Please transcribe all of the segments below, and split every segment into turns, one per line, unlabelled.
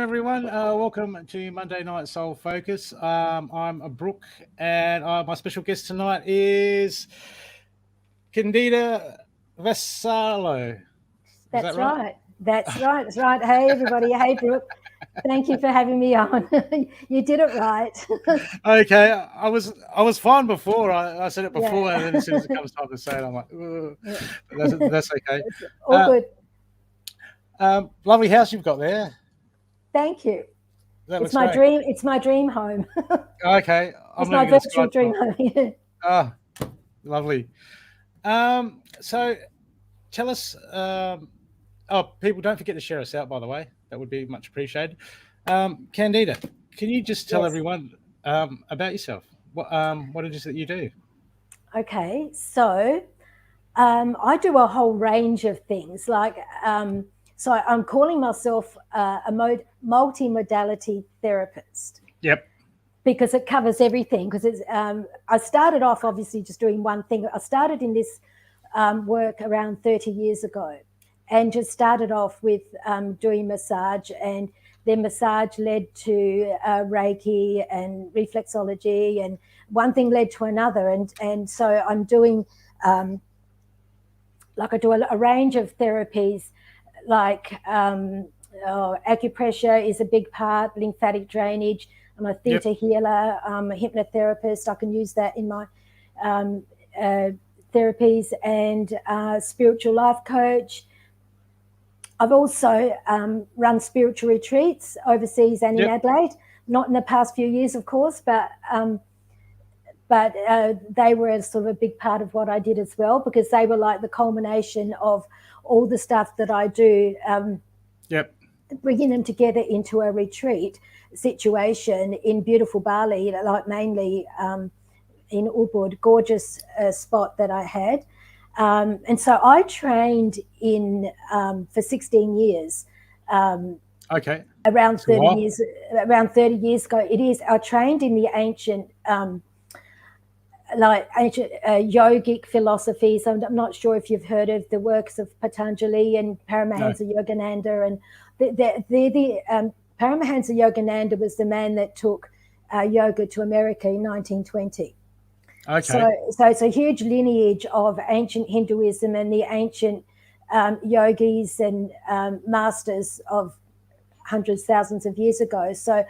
everyone. Welcome to Monday Night Soul Focus. I'm Brooke, and my special guest tonight is Candida Vassallo.
That's right. That's right. Hey, everybody. Hey, Brooke. Thank you for having me on. You did it right.
Okay, I was fine before. I said it before, and then as soon as it comes time to say it, I'm like, that's okay.
It's all good.
Lovely house you've got there.
Thank you.
It's
my dream. It's my dream home.
Okay,
it's my virtual dream home.
Oh, lovely. So tell us. People, don't forget to share us out, by the way. That would be much appreciated. Candida, can you just tell everyone about yourself? What it is that you do?
Okay, so I do a whole range of things. Like, so I'm calling myself a multimodality therapist.
Yep.
Because it covers everything. Because it's I started off obviously just doing one thing. I started in this work around 30 years ago, and just started off with doing massage, and then massage led to Reiki and reflexology, and one thing led to another, and so I'm doing like I do a range of therapies, like acupressure is a big part, lymphatic drainage. I'm a theta healer. I'm a hypnotherapist. I can use that in my therapies, and spiritual life coach. I've also run spiritual retreats overseas and in Adelaide. Not in the past few years, of course, but they were sort of a big part of what I did as well, because they were like the culmination of all the stuff that I do. Bringing them together into a retreat situation in beautiful Bali, like mainly in Ubud, gorgeous spot that I had. And so I trained in for 16 years.
Okay.
Around 30 years. Around 30 years ago, it is. I trained in the ancient, yogic philosophies. I'm not sure if you've heard of the works of Patanjali and Paramahansa Yogananda, and Paramahansa Yogananda was the man that took yoga to America in 1920.
Okay.
So it's a huge lineage of ancient Hinduism and the ancient yogis and masters of hundreds, thousands of years ago. So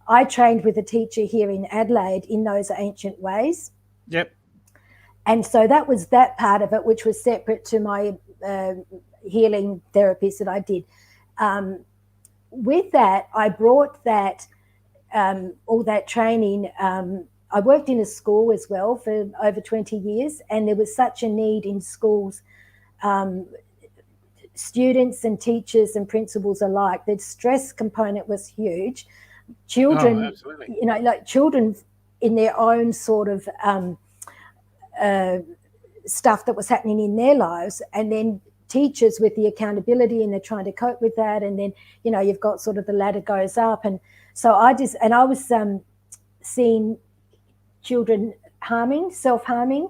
I trained with a teacher here in Adelaide in those ancient ways.
Yep.
And so that was that part of it, which was separate to my healing therapies that I did. With that, I brought that all that training. I worked in a school as well for over 20 years, and there was such a need in schools, students and teachers and principals alike. The stress component was huge. Children, children in their own sort of stuff that was happening in their lives, and then teachers with the accountability, and they're trying to cope with that, and then you've got sort of the ladder goes up, and so I was seeing children self-harming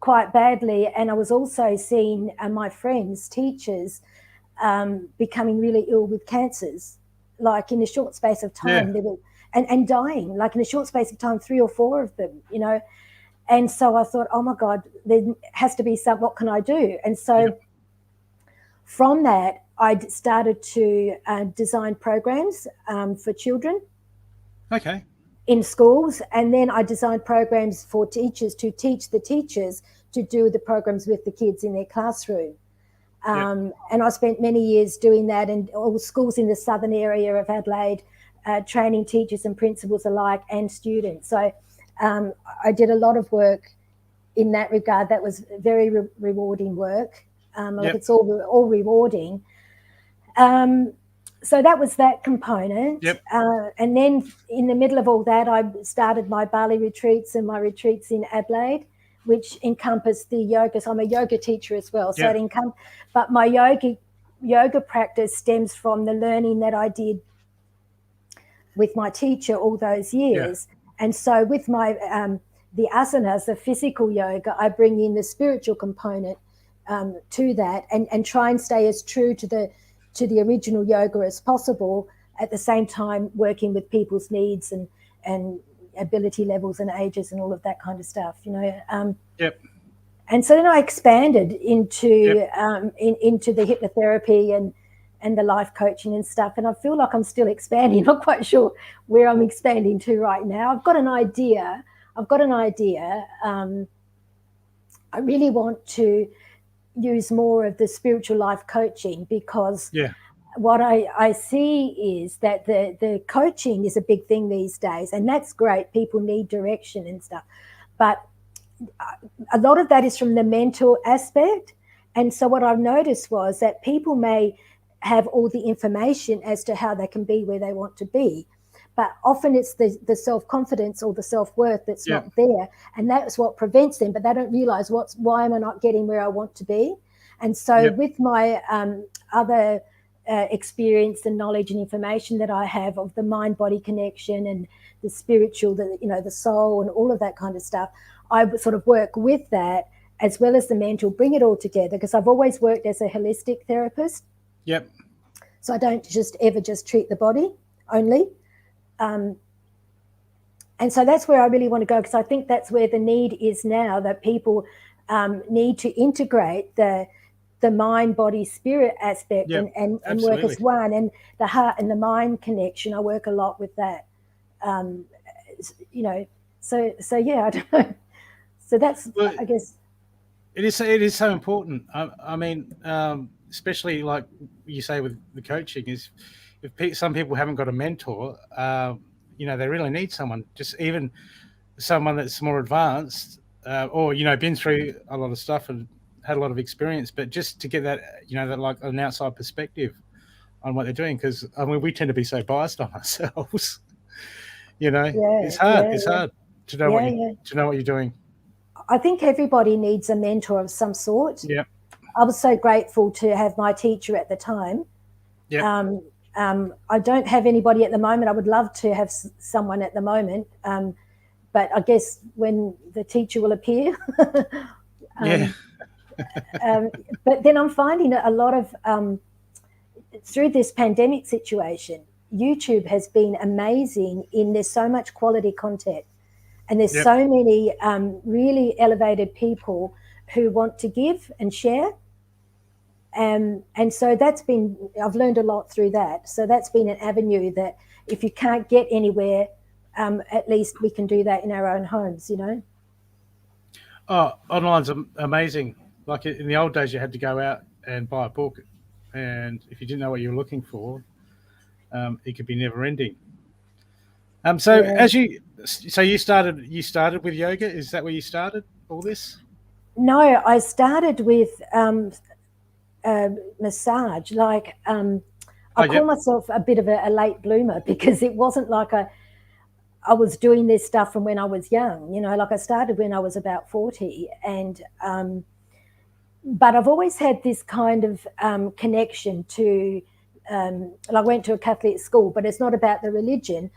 quite badly, and I was also seeing my friends, teachers, becoming really ill with cancers, like in a short space of time. They were and dying, like in a short space of time, 3 or 4 of them, And so I thought, oh my God, there has to be what can I do? And so from that, I started to design programs for children.
Okay.
In schools, and then I designed programs for teachers to teach the teachers to do the programs with the kids in their classroom. And I spent many years doing that, and all schools in the southern area of Adelaide, training teachers and principals alike and students. So I did a lot of work in that regard. That was very rewarding work. It's all rewarding. So that was that component. And then in the middle of all that, I started my Bali retreats and my retreats in Adelaide, which encompassed the yoga. So I'm a yoga teacher as well. So but my yoga practice stems from the learning that I did with my teacher all those years. And so with my the asanas, the physical yoga, I bring in the spiritual component to that, and try and stay as true to the to the original yoga as possible, at the same time working with people's needs and ability levels and ages and all of that kind of stuff, you know.
Yep.
And so then I expanded into into the hypnotherapy and the life coaching and stuff. And I feel like I'm still expanding. Not quite sure where I'm expanding to right now. I've got an idea. I really want to use more of the spiritual life coaching, because what I see is that the coaching is a big thing these days, and that's great. People need direction and stuff. But a lot of that is from the mental aspect. And so what I've noticed was that people may have all the information as to how they can be where they want to be, but often it's the self-confidence or the self-worth that's not there, and that's what prevents them. But they don't realize why am I not getting where I want to be. And so with my other experience and knowledge and information that I have of the mind-body connection and the spiritual, the soul and all of that kind of stuff, I would sort of work with that as well as the mental, bring it all together, because I've always worked as a holistic therapist.
Yep.
So I don't ever treat the body only. And so that's where I really want to go, because I think that's where the need is now, that people need to integrate the mind, body, spirit aspect and work as one, and the heart and the mind connection. I work a lot with that. So yeah, I don't know. So that's, well, I guess.
It is so important. I mean, especially like you say with the coaching, is if some people haven't got a mentor, they really need someone, just even someone that's more advanced, or been through a lot of stuff and had a lot of experience, but just to get that that like an outside perspective on what they're doing, because I mean we tend to be so biased on ourselves. It's hard to know to know what you're doing.
I think everybody needs a mentor of some sort.
Yeah.
I was so grateful to have my teacher at the time.
Yeah.
I don't have anybody at the moment. I would love to have someone at the moment, but I guess when the teacher will appear. But then I'm finding a lot of, through this pandemic situation, YouTube has been amazing there's so much quality content. And there's so many really elevated people who want to give and share. And so I've learned a lot through that. So that's been an avenue that if you can't get anywhere, at least we can do that in our own homes,
Oh, online's amazing. Like in the old days, you had to go out and buy a book. And if you didn't know what you were looking for, it could be never ending. So you started with yoga. Is that where you started all this?
No, I started with massage. Like I call myself a bit of a late bloomer, because it wasn't like I was doing this stuff from when I was young. Like I started when I was about 40, and but I've always had this kind of connection to. I went to a Catholic school, but it's not about the religion.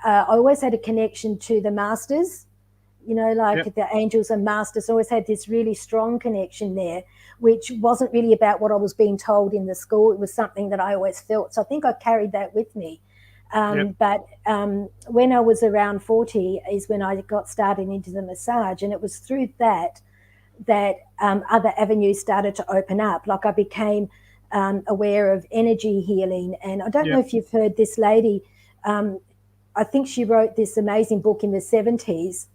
I always had a connection to the masters, the angels and masters. I always had this really strong connection there, which wasn't really about what I was being told in the school. It was something that I always felt. So I think I carried that with me. But when I was around 40 is when I got started into the massage. And it was through that other avenues started to open up. Like I became aware of energy healing. And I don't know if you've heard this lady, I think she wrote this amazing book in the 70s.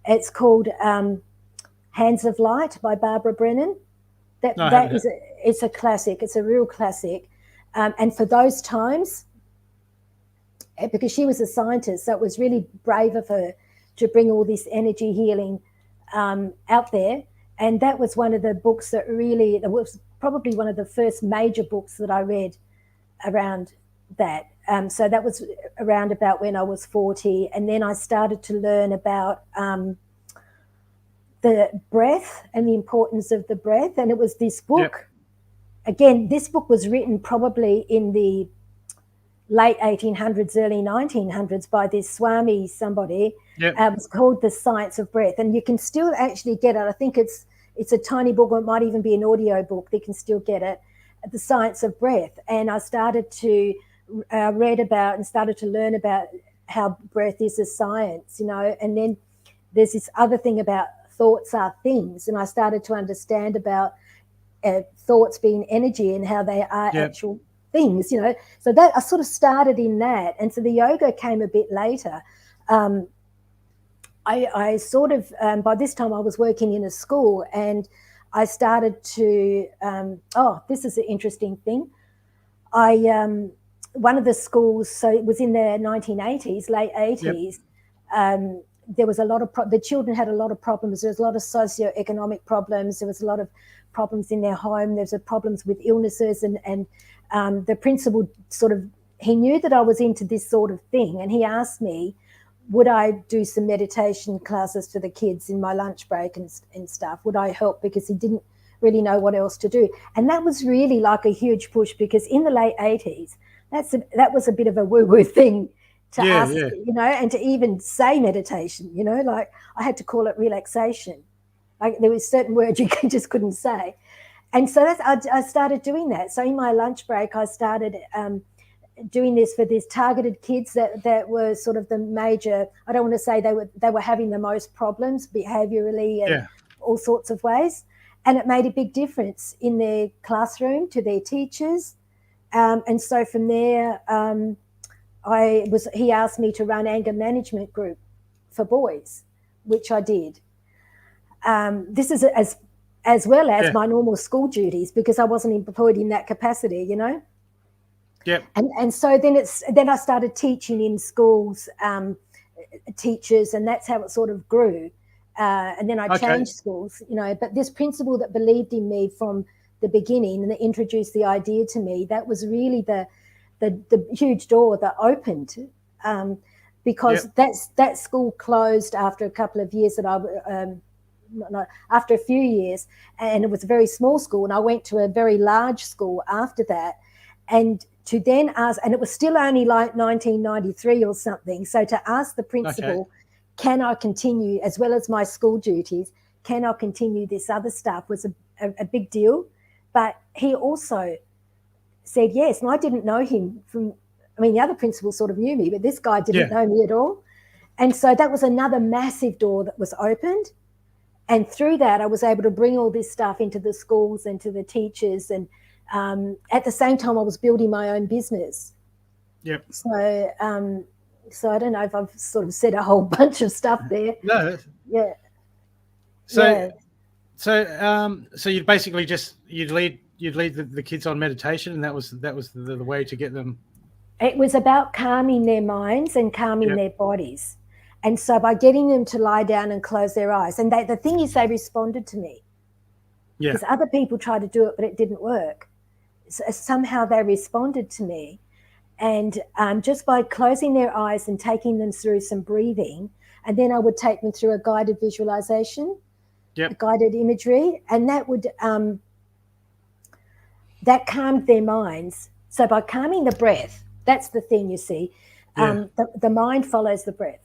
It's called Hands of Light by Barbara Brennan. It's a classic. It's a real classic. And for those times, because she was a scientist, so it was really brave of her to bring all this energy healing out there. And that was one of the books that was probably one of the first major books that I read around that. So that was around about when I was 40. And then I started to learn about the breath and the importance of the breath. And it was this book. Again, this book was written probably in the late 1800s, early 1900s by this Swami somebody. It was called The Science of Breath. And you can still actually get it. I think it's a tiny book, or it might even be an audio book. They can still get it. the science of breath, and I started to read about and started to learn about how breath is a science, you know. And then there's this other thing about thoughts are things, and I started to understand about thoughts being energy and how they are actual things, you know. So that I sort of started in that, and so the yoga came a bit later. I sort of by this time I was working in a school, and I started to this is an interesting thing. I one of the schools, so it was in the 1980s, late 80s. There was a lot of the children had a lot of problems. There was a lot of socioeconomic problems. There was a lot of problems in their home. There was problems with illnesses, and the principal sort of, he knew that I was into this sort of thing, and he asked me, would I do some meditation classes for the kids in my lunch break and stuff? Would I help? Because he didn't really know what else to do. And that was really like a huge push, because in the late 80s, that was a bit of a woo-woo thing to ask, you know, and to even say meditation, you know, like I had to call it relaxation. Like there was certain words you just couldn't say. And so I started doing that. So in my lunch break, I started doing this for these targeted kids that were sort of the major, I don't want to say they were having the most problems behaviorally and all sorts of ways. And it made a big difference in their classroom to their teachers. And so from there, he asked me to run anger management group for boys, which I did. This is as well as my normal school duties, because I wasn't employed in that capacity, you know.
Yep.
And so then I started teaching in schools, teachers, and that's how it sort of grew. And then I changed schools, you know. But this principal that believed in me from the beginning and that introduced the idea to me, that was really the huge door that opened, because that school closed after a couple of years after a few years, and it was a very small school, and I went to a very large school after that. And to then ask, and it was still only like 1993 or something, so to ask the principal, can I continue, as well as my school duties, can I continue this other stuff, was a big deal. But he also said yes, and I didn't know him from, I mean, the other principal sort of knew me, but this guy didn't know me at all. And so that was another massive door that was opened. And through that, I was able to bring all this stuff into the schools and to the teachers. And at the same time, I was building my own business.
Yep.
So I don't know if I've sort of said a whole bunch of stuff there.
No.
Yeah.
So you'd basically you'd lead the kids on meditation, and that was the way to get them.
It was about calming their minds and calming their bodies. And so by getting them to lie down and close their eyes, and the thing is, they responded to me. Yeah. Because other people tried to do it, but it didn't work. So somehow they responded to me. And just by closing their eyes and taking them through some breathing, and then I would take them through a guided visualization, a guided imagery, and that would that calmed their minds. So by calming the breath, that's the thing, you see, the mind follows the breath.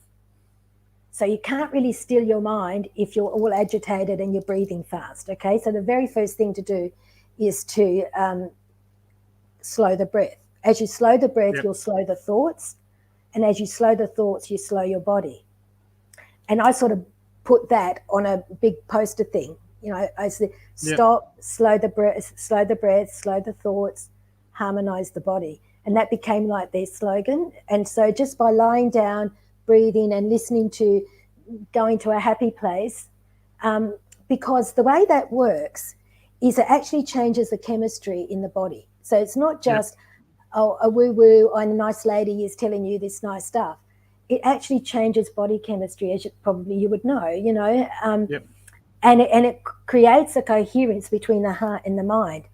So you can't really still your mind if you're all agitated and you're breathing fast, okay? So the very first thing to do is to slow the breath. As you slow the breath, you'll slow the thoughts. And as you slow the thoughts, you slow your body. And I sort of put that on a big poster thing. You know, I said, stop, slow the breath, slow the thoughts, harmonize the body. And that became like their slogan. And so just by lying down, breathing and listening to going to a happy place, because the way that works is it actually changes the chemistry in the body. So it's not just, a woo-woo, a nice lady is telling you this nice stuff. It actually changes body chemistry, as you would know, you know, and it creates a coherence between the heart and the mind.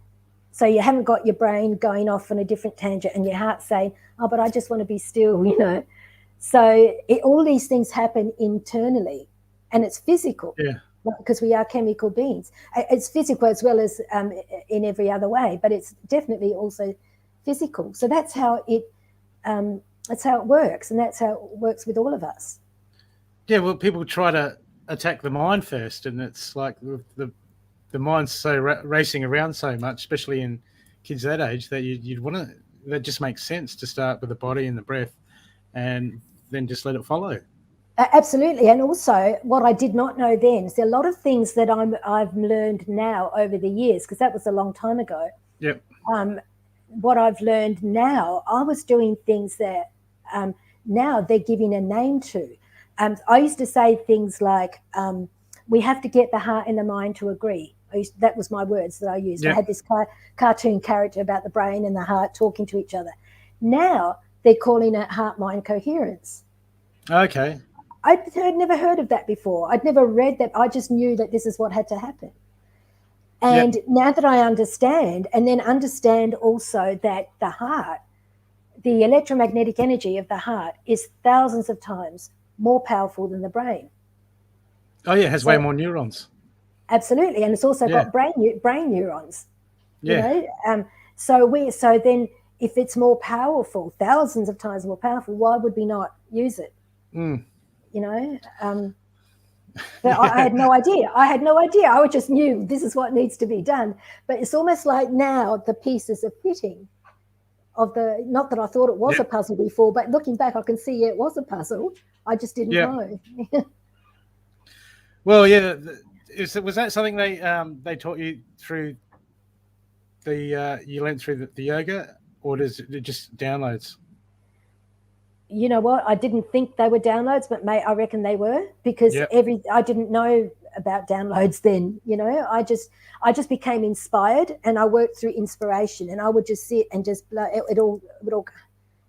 So you haven't got your brain going off on a different tangent and your heart saying, oh, but I just want to be still, you know. So all these things happen internally, and it's physical because we are chemical beings. It's physical as well as in every other way, but it's definitely also physical. So that's how it works, and that's how it works with all of us.
Yeah, well, people try to attack the mind first, and it's like the mind's so racing around so much, especially in kids that age that you'd want to. That just makes sense to start with the body and the breath, and then just let it follow.
Absolutely. And also what I did not know then is a lot of things that I've learned now over the years, because that was a long time ago.
Yep.
What I've learned now, I was doing things that now they're giving a name to. I used to say things like, we have to get the heart and the mind to agree. That was my words that I used.
Yep.
I had this cartoon character about the brain and the heart talking to each other. Now they're calling it heart-mind coherence.
Okay.
I'd never heard of that before. I'd never read that. I just knew that this is what had to happen. And now that I understand, and then understand also that the heart, the electromagnetic energy of the heart is thousands of times more powerful than the brain.
Oh, yeah, it has way more neurons.
Absolutely. And it's also got brain neurons.
Yeah.
You know? So then if it's more powerful, thousands of times more powerful, why would we not use it?
Mm.
You know, but I had no idea. I just knew this is what needs to be done. But it's almost like now the pieces are fitting of the, not that I thought it was a puzzle before, but looking back, I can see it was a puzzle. I just didn't know.
Well, yeah. Was that something they taught you through you learned through the yoga, or is it just downloads?
You know what? I didn't think they were downloads, but I reckon they were, because I didn't know about downloads then. You know, I just became inspired, and I worked through inspiration, and I would just sit and just it all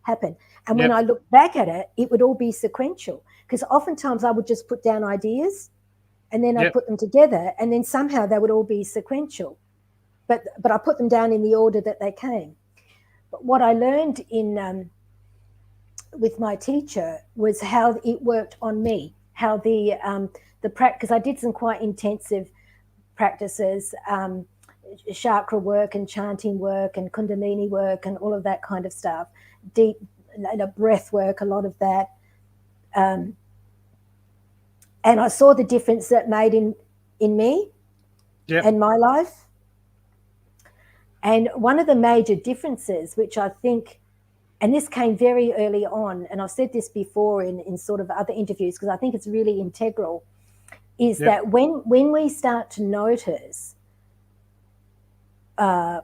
happen. And when I look back at it, it would all be sequential, because oftentimes I would just put down ideas, and then I'd put them together, and then somehow they would all be sequential. But I put them down in the order that they came. But what I learned with my teacher was how it worked on me, how the practice, because I did some quite intensive practices, chakra work and chanting work and kundalini work and all of that kind of stuff, deep breath work, a lot of that. And I saw the difference that made in me and my life. And one of the major differences, which I think, and this came very early on, and I've said this before in sort of other interviews, because I think it's really integral, is that when we start to notice in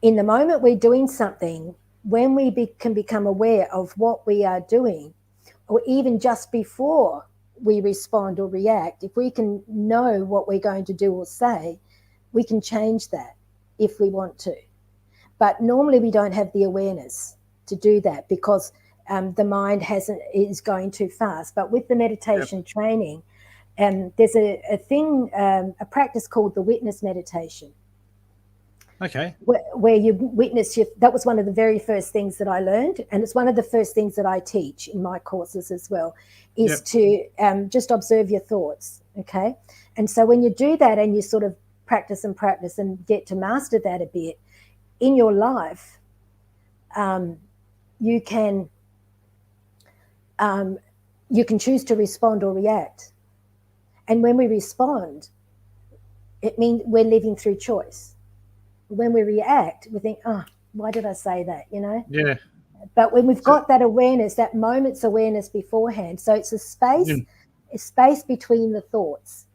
the moment we're doing something, when we can become aware of what we are doing, or even just before we respond or react, if we can know what we're going to do or say, we can change that if we want to. But normally we don't have the awareness to do that, because the mind is going too fast. But with the meditation training, there's a practice called the witness meditation.
Okay.
Where you witness that was one of the very first things that I learned, and it's one of the first things that I teach in my courses as well, is to just observe your thoughts. Okay. And so when you do that and you sort of practice and get to master that a bit in your life, you can choose to respond or react. And when we respond, it means we're living through choice. When we react, we think, oh, why did I say that, you know?
Yeah.
But when we've got that awareness, that moment's awareness beforehand, so it's a space between the thoughts.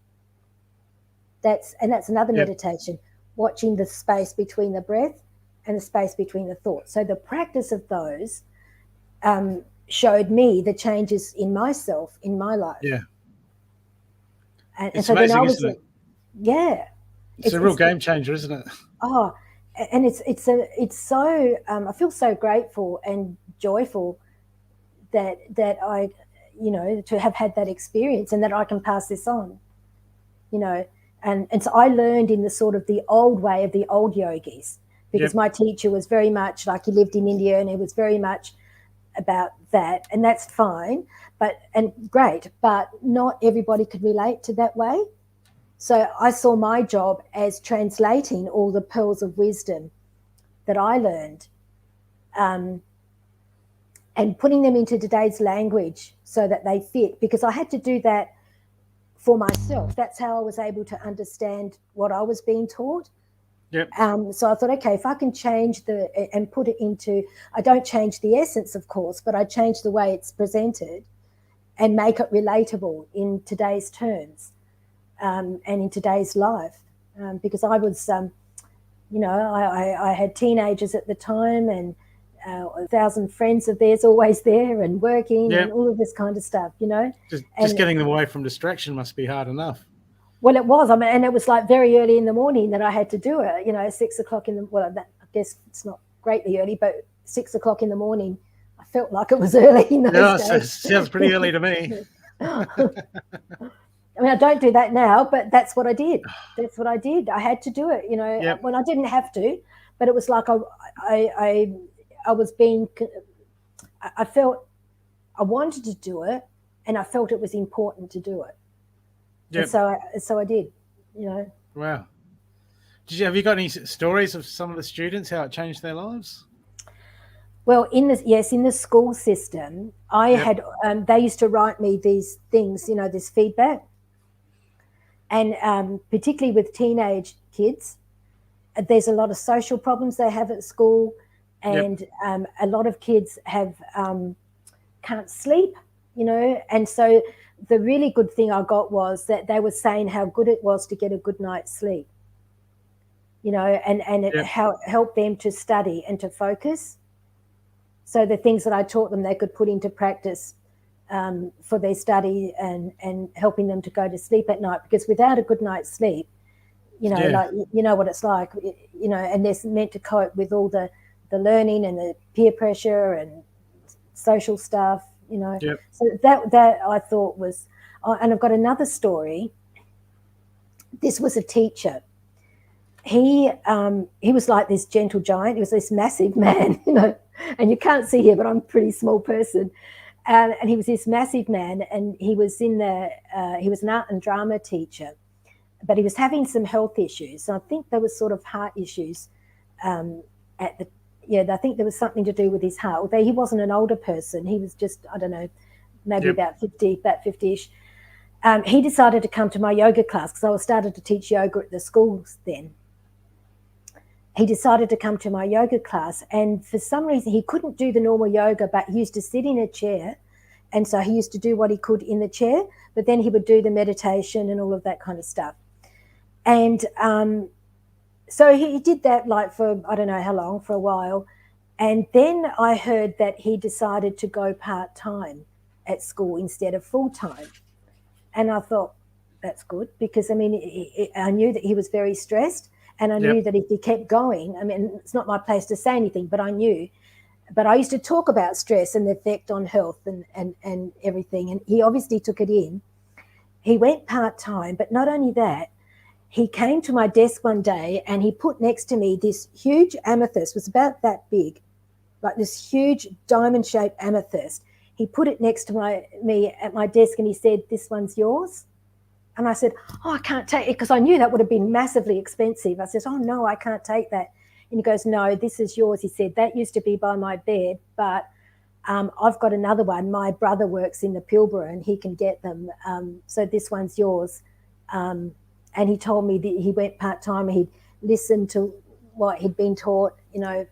That's another meditation, watching the space between the breath and the space between the thoughts. So the practice of those showed me the changes in myself, in my life.
Yeah.
And so amazing, then I was, isn't it? Yeah.
It's a real game changer, isn't it?
Oh, and it's so I feel so grateful and joyful that I, you know, to have had that experience and that I can pass this on, you know. And so I learned in the sort of the old way of the old yogis, because my teacher was very much like, he lived in India and he was very much about that, and that's fine, and great, but not everybody could relate to that way. So I saw my job as translating all the pearls of wisdom that I learned, and putting them into today's language so that they fit, because I had to do that for myself. That's how I was able to understand what I was being taught.
Yep.
So I thought, okay, if I can change and put it into, I don't change the essence, of course, but I change the way it's presented and make it relatable in today's terms, and in today's life. Because I was, I had teenagers at the time, and 1,000 friends of theirs always there and working,
Yep.
and all of this kind of stuff,
Just getting them away from distraction must be hard enough.
Well, it was. I mean, and it was like very early in the morning that I had to do it. 6 o'clock in the. Well, I guess it's not greatly early, but 6 o'clock in the morning, I felt like it was early in those days.
Sounds pretty early to me.
I mean, I don't do that now, but that's what I did. That's what I did. I had to do it.
Yep.
When I didn't have to, but it was like I was being. I felt I wanted to do it, and I felt it was important to do it.
Yep.
And so I did.
Wow. Have you got any stories of some of the students, how it changed their lives?
Well, in the school system, I had they used to write me these things, this feedback, and particularly with teenage kids, there's a lot of social problems they have at school, and a lot of kids have can't sleep, and so the really good thing I got was that they were saying how good it was to get a good night's sleep, and it helped them to study and to focus. So the things that I taught them, they could put into practice for their study and helping them to go to sleep at night. Because without a good night's sleep, like what it's like, and they're meant to cope with all the learning and the peer pressure and social stuff. So that I thought was, and I've got another story. This was a teacher. He was like this gentle giant. He was this massive man, and you can't see here, but I'm a pretty small person. And he was this massive man, and he was he was an art and drama teacher, but he was having some health issues. So I think there was sort of heart issues I think there was something to do with his heart. Although he wasn't an older person, he was just, I don't know, maybe about 50-ish. He decided to come to my yoga class because I was started to teach yoga at the schools then. He decided to come to my yoga class, and for some reason he couldn't do the normal yoga, but he used to sit in a chair, and so he used to do what he could in the chair, but then he would do the meditation and all of that kind of stuff. And so he did that like for I don't know how long, for a while. And then I heard that he decided to go part-time at school instead of full-time. And I thought, that's good, because I mean, I knew that he was very stressed, and I knew that if he kept going, I mean, it's not my place to say anything, but I knew. But I used to talk about stress and the effect on health and everything. And he obviously took it in. He went part-time, but not only that, he came to my desk one day and he put next to me this huge amethyst. It was about that big, like this huge diamond-shaped amethyst. He put it next to me at my desk, and he said, "This one's yours." And I said, "Oh, I can't take it," because I knew that would have been massively expensive. I said, "Oh, no, I can't take that." And he goes, "No, this is yours." He said, "That used to be by my bed, but I've got another one. My brother works in the Pilbara and he can get them. So this one's yours." And he told me that he went part-time. He'd listened to what he'd been taught, and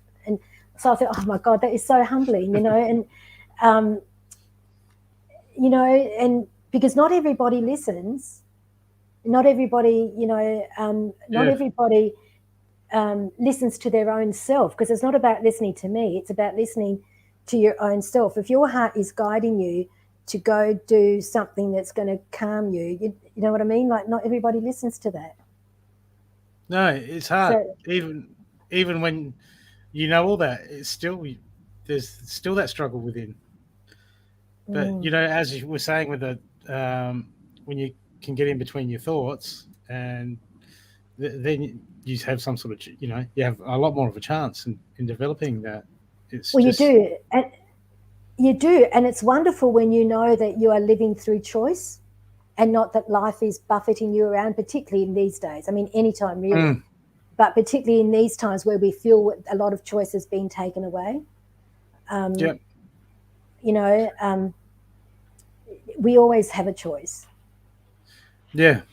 so I thought, oh my God, that is so humbling, and, and because not everybody listens, not everybody, not everybody listens to their own self, because it's not about listening to me. It's about listening to your own self. If your heart is guiding you to go do something that's going to calm you, you know what I mean? Like, not everybody listens to that.
No, it's hard. So, even when you know all that, it's still, there's still that struggle within. But as you were saying with the when you can get in between your thoughts, and then you have some sort of, you have a lot more of a chance in developing that.
You do. You do, and it's wonderful when you know that you are living through choice and not that life is buffeting you around, particularly in these days. I mean, anytime really, but particularly in these times where we feel a lot of choices being taken away.
We always have a choice. Yeah.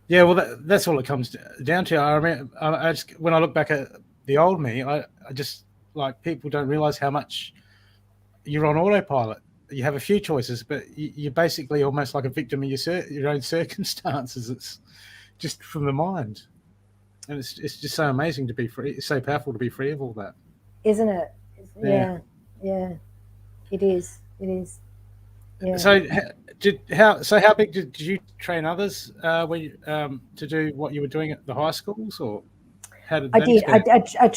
Yeah, well, that's all it comes down to. I remember, I just, when I look back at the old me, I just, like, people don't realize how much you're on autopilot. You have a few choices, but you're basically almost like a victim of your own circumstances. It's just from the mind, and it's just so amazing to be free. It's so powerful to be free of all that.
Isn't it?
Yeah.
Yeah. It is. It is. Yeah.
So how big did you train others to do what you were doing at the high schools, or how did
I
that
did.
experience?
I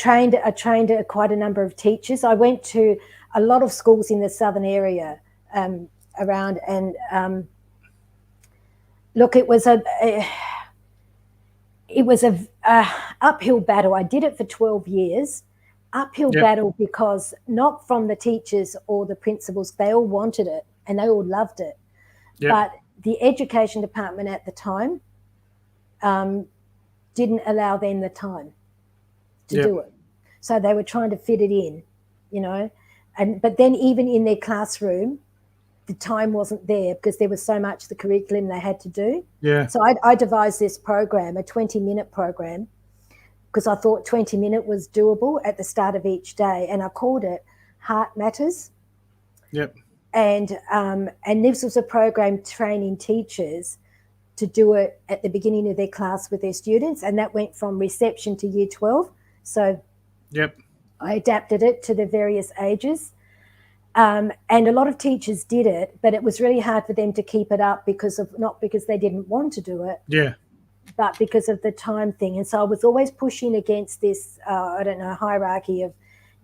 trained quite a number of teachers. I went to a lot of schools in the southern area around, and look, it was a uphill battle. I did it for 12 years. Uphill
Yep.
battle because not from the teachers or the principals. They all wanted it and they all loved it.
Yep.
But the education department at the time didn't allow them the time to do it. So they were trying to fit it in, you know. But then even in their classroom, the time wasn't there because there was so much the curriculum they had to do.
Yeah.
So I devised this program, a 20-minute program, because I thought 20-minute was doable at the start of each day, and I called it Heart Matters.
Yep.
And this was a program training teachers to do it at the beginning of their class with their students, and that went from reception to year 12. So
Yep.
I adapted it to the various ages. And a lot of teachers did it, but it was really hard for them to keep it up not because they didn't want to do it,
Yeah.
but because of the time thing. And so I was always pushing against this, hierarchy of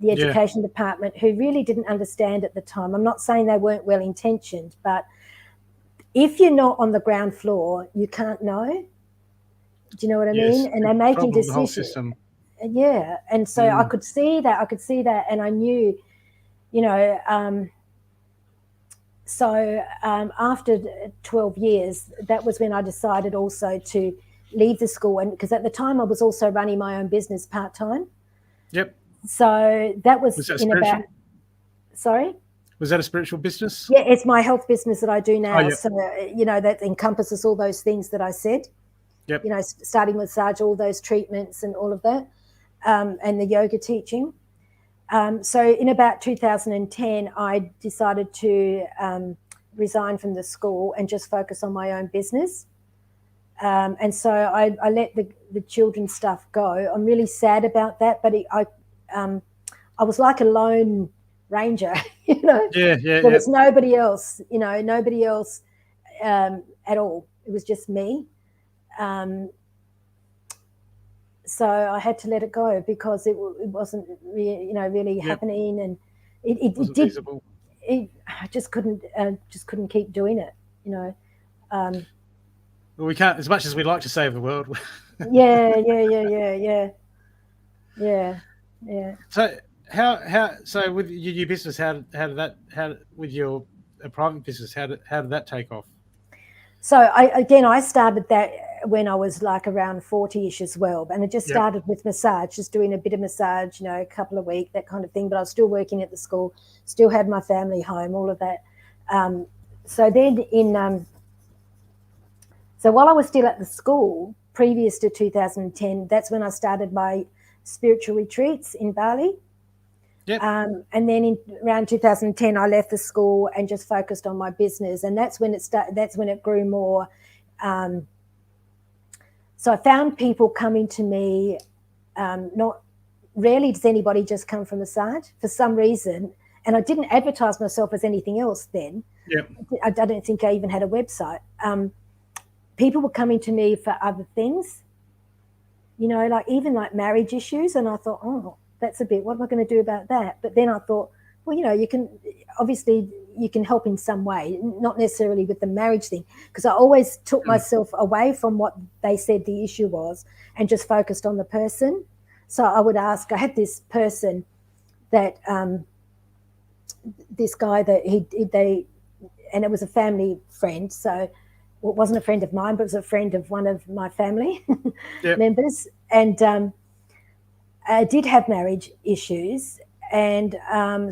the education department, who really didn't understand at the time. I'm not saying they weren't well intentioned, but if you're not on the ground floor, you can't know. Do you know what I mean? And they're making decisions.
The whole system.
Yeah. And so I could see that, and I knew, you know, so after 12 years, that was when I decided also to leave the school, and because at the time I was also running my own business part-time.
Yep.
So that was
that
in
spiritual?
about, sorry?
Was that a spiritual business?
Yeah, it's my health business that I do now.
Oh, yep.
So, you know, that encompasses all those things that I said.
Yep.
You know, starting massage, all those treatments and all of that, and the yoga teaching. So in about 2010, I decided to resign from the school and just focus on my own business. And so I let the children's stuff go. I'm really sad about that, but I was like a lone ranger, you know.
Yeah.
There was nobody else, you know, at all. It was just me. So I had to let it go because it wasn't really happening, and it
wasn't
did.
feasible.
I just couldn't keep doing it, you know.
Well, we can't, as much as we'd like to save the world.
Yeah.
So with your business, with your private business, how did that take off?
So I started that when I was like around 40-ish as well, and it just started with massage, just doing a bit of massage, you know, a couple of weeks, that kind of thing. But I was still working at the school, still had my family home, all of that. So then so while I was still at the school, previous to 2010, that's when I started my spiritual retreats in Bali.
Yep.
And then around 2010, I left the school and just focused on my business, and that's when it grew more. So I found people coming to me. Not rarely does anybody just come for massage for some reason, and I didn't advertise myself as anything else then.
Yep.
I don't think I even had a website. People were coming to me for other things, you know, like even like marriage issues, and I thought, oh, that's a bit, what am I going to do about that? But then I thought, well, you know, you can help in some way, not necessarily with the marriage thing, because I always took myself away from what they said the issue was and just focused on the person. So I would ask, I had this person that, this guy that and it was a family friend. So it wasn't a friend of mine, but it was a friend of one of my family members. And I did have marriage issues. And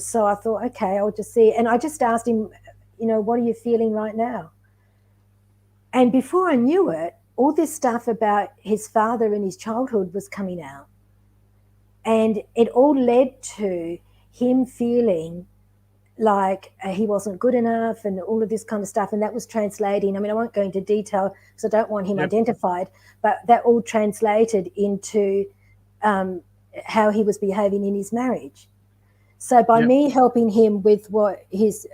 so I thought, okay, I'll just see. And I just asked him, you know, what are you feeling right now? And before I knew it, all this stuff about his father and his childhood was coming out. And it all led to him feeling like he wasn't good enough and all of this kind of stuff. And that was translating. I mean, I won't go into detail because I don't want him identified, but that all translated into how he was behaving in his marriage. So by me helping him with what his,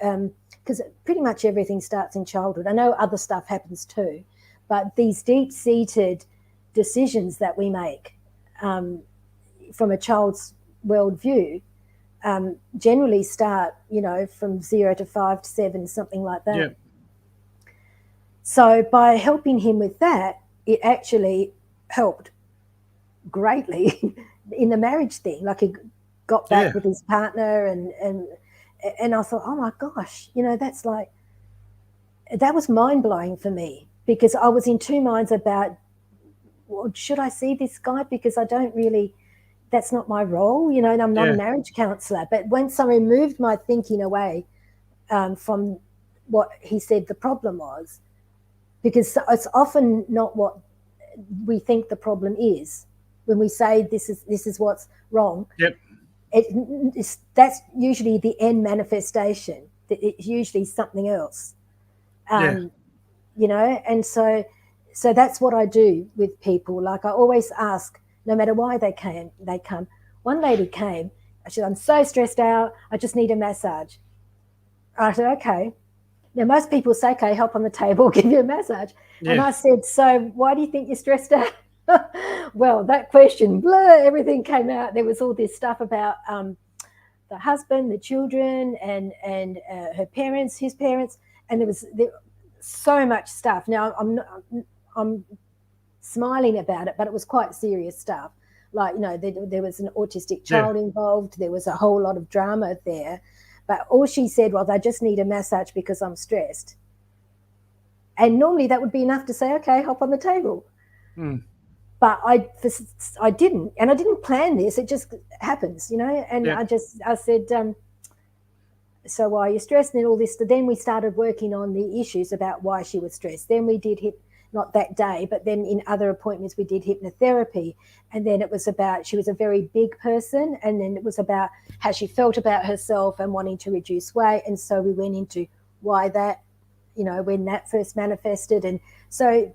because pretty much everything starts in childhood. I know other stuff happens too, but these deep-seated decisions that we make from a child's worldview generally start, from 0 to 5 to 7, something like that.
Yeah.
So by helping him with that, it actually helped greatly in the marriage thing. Like he got back with his partner and I thought, oh my gosh, that's like, that was mind-blowing for me, because I was in two minds about, well, should I see this guy? Because I don't really, that's not my role, and I'm not a marriage counselor. But once I removed my thinking away from what he said the problem was, because it's often not what we think the problem is. When we say this is what's wrong, that's usually the end manifestation. It's usually something else, and so that's what I do with people. Like I always ask, no matter why they come. One lady came. She said, "I'm so stressed out. I just need a massage." I said, "Okay." Now most people say, "Okay, help on the table, give you a massage." And I said, "So why do you think you're stressed out?" Well, that question, everything came out. There was all this stuff about the husband, the children, and her parents, his parents, and there was so much stuff. Now I'm smiling about it, but it was quite serious stuff. Like, there was an autistic child involved. There was a whole lot of drama there. But all she said was, "I just need a massage because I'm stressed." And normally that would be enough to say, "Okay, hop on the table." But I didn't, and I didn't plan this. It just happens, and I said, "So why are you stressed?" And all this. Then we started working on the issues about why she was stressed. Then we did not that day, but then in other appointments we did hypnotherapy. And then it was about, she was a very big person, and then it was about how she felt about herself and wanting to reduce weight. And so we went into why that, when that first manifested. And so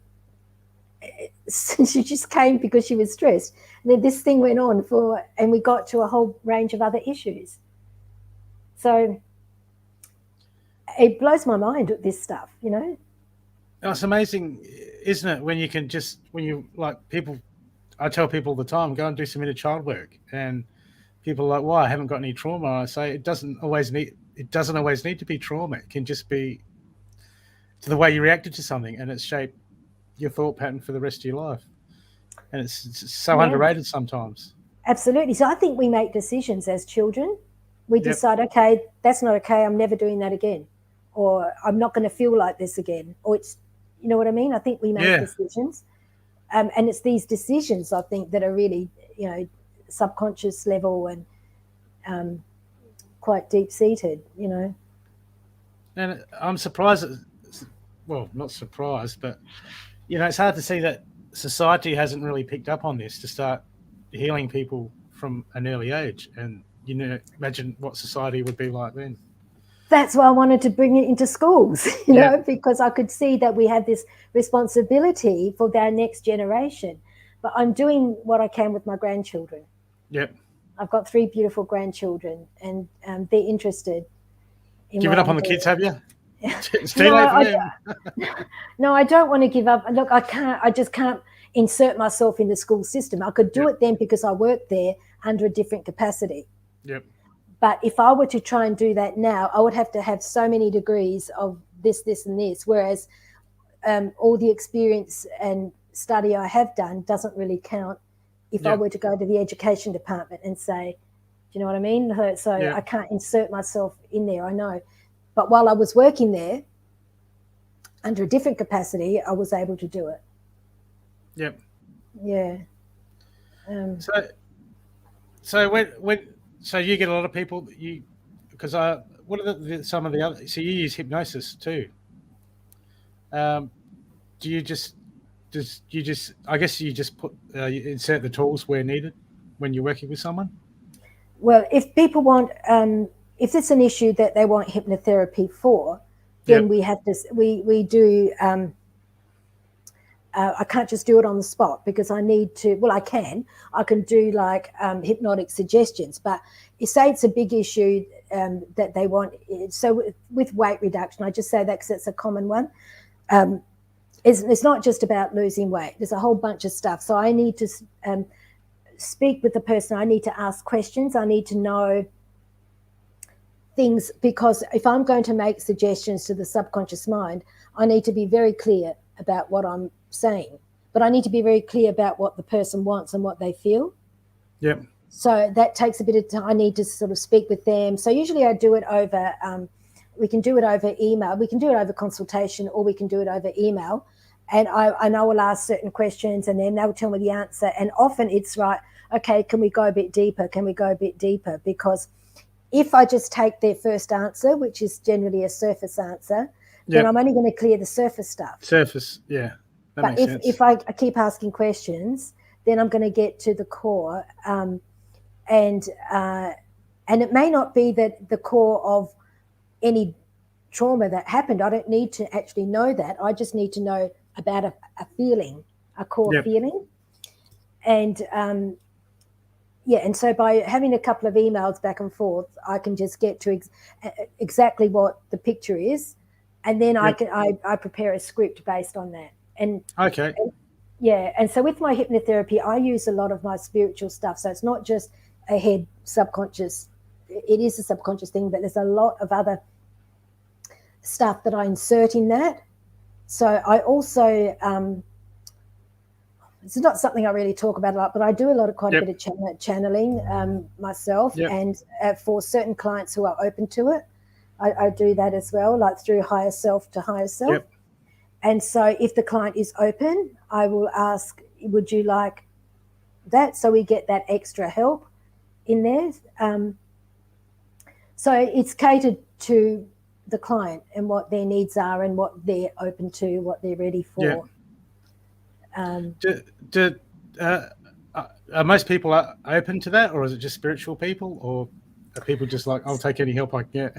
she just came because she was stressed. And then this thing went on and we got to a whole range of other issues. So it blows my mind with this stuff,
It's amazing, isn't it? When you people, I tell people all the time, go and do some inner child work, and people are like, "Why? I haven't got any trauma." I say it doesn't always need to be trauma. It can just be to the way you reacted to something, and it's shaped your thought pattern for the rest of your life. And it's so underrated sometimes.
Absolutely. So I think we make decisions as children. We decide, okay, that's not okay. I'm never doing that again, or I'm not going to feel like this again, or it's, you know what I mean? I think we make decisions, and it's these decisions, I think, that are really, subconscious level and quite deep seated,
And I'm surprised. Well, not surprised, but it's hard to see that society hasn't really picked up on this to start healing people from an early age. And imagine what society would be like then.
That's why I wanted to bring it into schools, because I could see that we had this responsibility for our next generation. But I'm doing what I can with my grandchildren.
Yep.
I've got 3 beautiful grandchildren, and they're interested in
Given up on the kids, have you? It's too late for them.
No, I don't want to give up. Look, I just can't insert myself in the school system. I could do it then because I worked there under a different capacity.
Yep.
But if I were to try and do that now, I would have to have so many degrees of this, and this, whereas all the experience and study I have done doesn't really count if I were to go to the education department and say, do you know what I mean? So I can't insert myself in there, I know. But while I was working there, under a different capacity, I was able to do it.
Yep.
Yeah.
So you get a lot of people because what are some of the other? So you use hypnosis too. Do you just I guess you just put you insert the tools where needed when you're working with someone?
Well, if people want, if it's an issue that they want hypnotherapy for, then
Yep.
we have to, we do, I can't just do it on the spot because I need to, well, I can do like hypnotic suggestions, but say it's a big issue that they want. So with weight reduction, I just say that because it's a common one. It's not just about losing weight. There's a whole bunch of stuff. So I need to speak with the person. I need to ask questions. I need to know things, because if I'm going to make suggestions to the subconscious mind, I need to be very clear about what I'm saying, but I need to be very clear about what the person wants and what they feel.
Yep.
So that takes a bit of time. I need to sort of speak with them. So usually I do it over, we can do it over email. We can do it over consultation, or we can do it over email. And I will ask certain questions, and then they'll tell me the answer. And often it's right, okay, can we go a bit deeper? Can we go a bit deeper? Because if I just take their first answer, which is generally a surface answer, then I'm only going to clear the surface stuff.
Surface, yeah.
But if I keep asking questions, then I'm going to get to the core. And it may not be that the core of any trauma that happened. I don't need to actually know that. I just need to know about a feeling, a core feeling. And and so by having a couple of emails back and forth, I can just get to exactly what the picture is, and then I prepare a script based on that. And
okay.
And so with my hypnotherapy, I use a lot of my spiritual stuff. So it's not just a head subconscious. It is a subconscious thing, but there's a lot of other stuff that I insert in that. So I also, it's not something I really talk about a lot, but I do quite a bit of channeling myself, and for certain clients who are open to it, I do that as well, like through higher self to higher self. And so if the client is open, I will ask, would you like that? So we get that extra help in there. So it's catered to the client and what their needs are and what they're open to, what they're ready for.
Are most people open to that, or is it just spiritual people, or are people just like, I'll take any help I can get?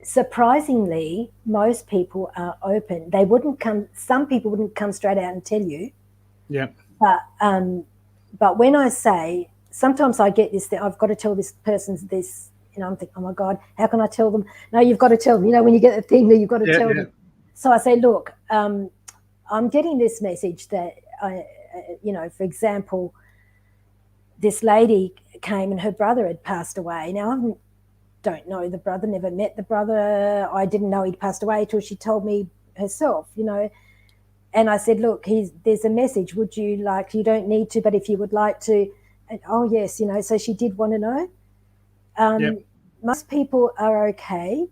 Surprisingly, most people are open. They wouldn't come. Some people wouldn't come straight out and tell you.
Yeah.
But when I say, sometimes I get this thing, I've got to tell this person this. I'm thinking, oh my God, how can I tell them? No, you've got to tell them. When you get the thing, that you've got to tell them. So I say, look, I'm getting this message that for example, this lady came and her brother had passed away. Now I don't know the brother, never met the brother. I didn't know he'd passed away till she told me herself, And I said, look, there's a message. Would you like? You don't need to, but if you would like to, and oh yes, So she did want to know. Most people are okay.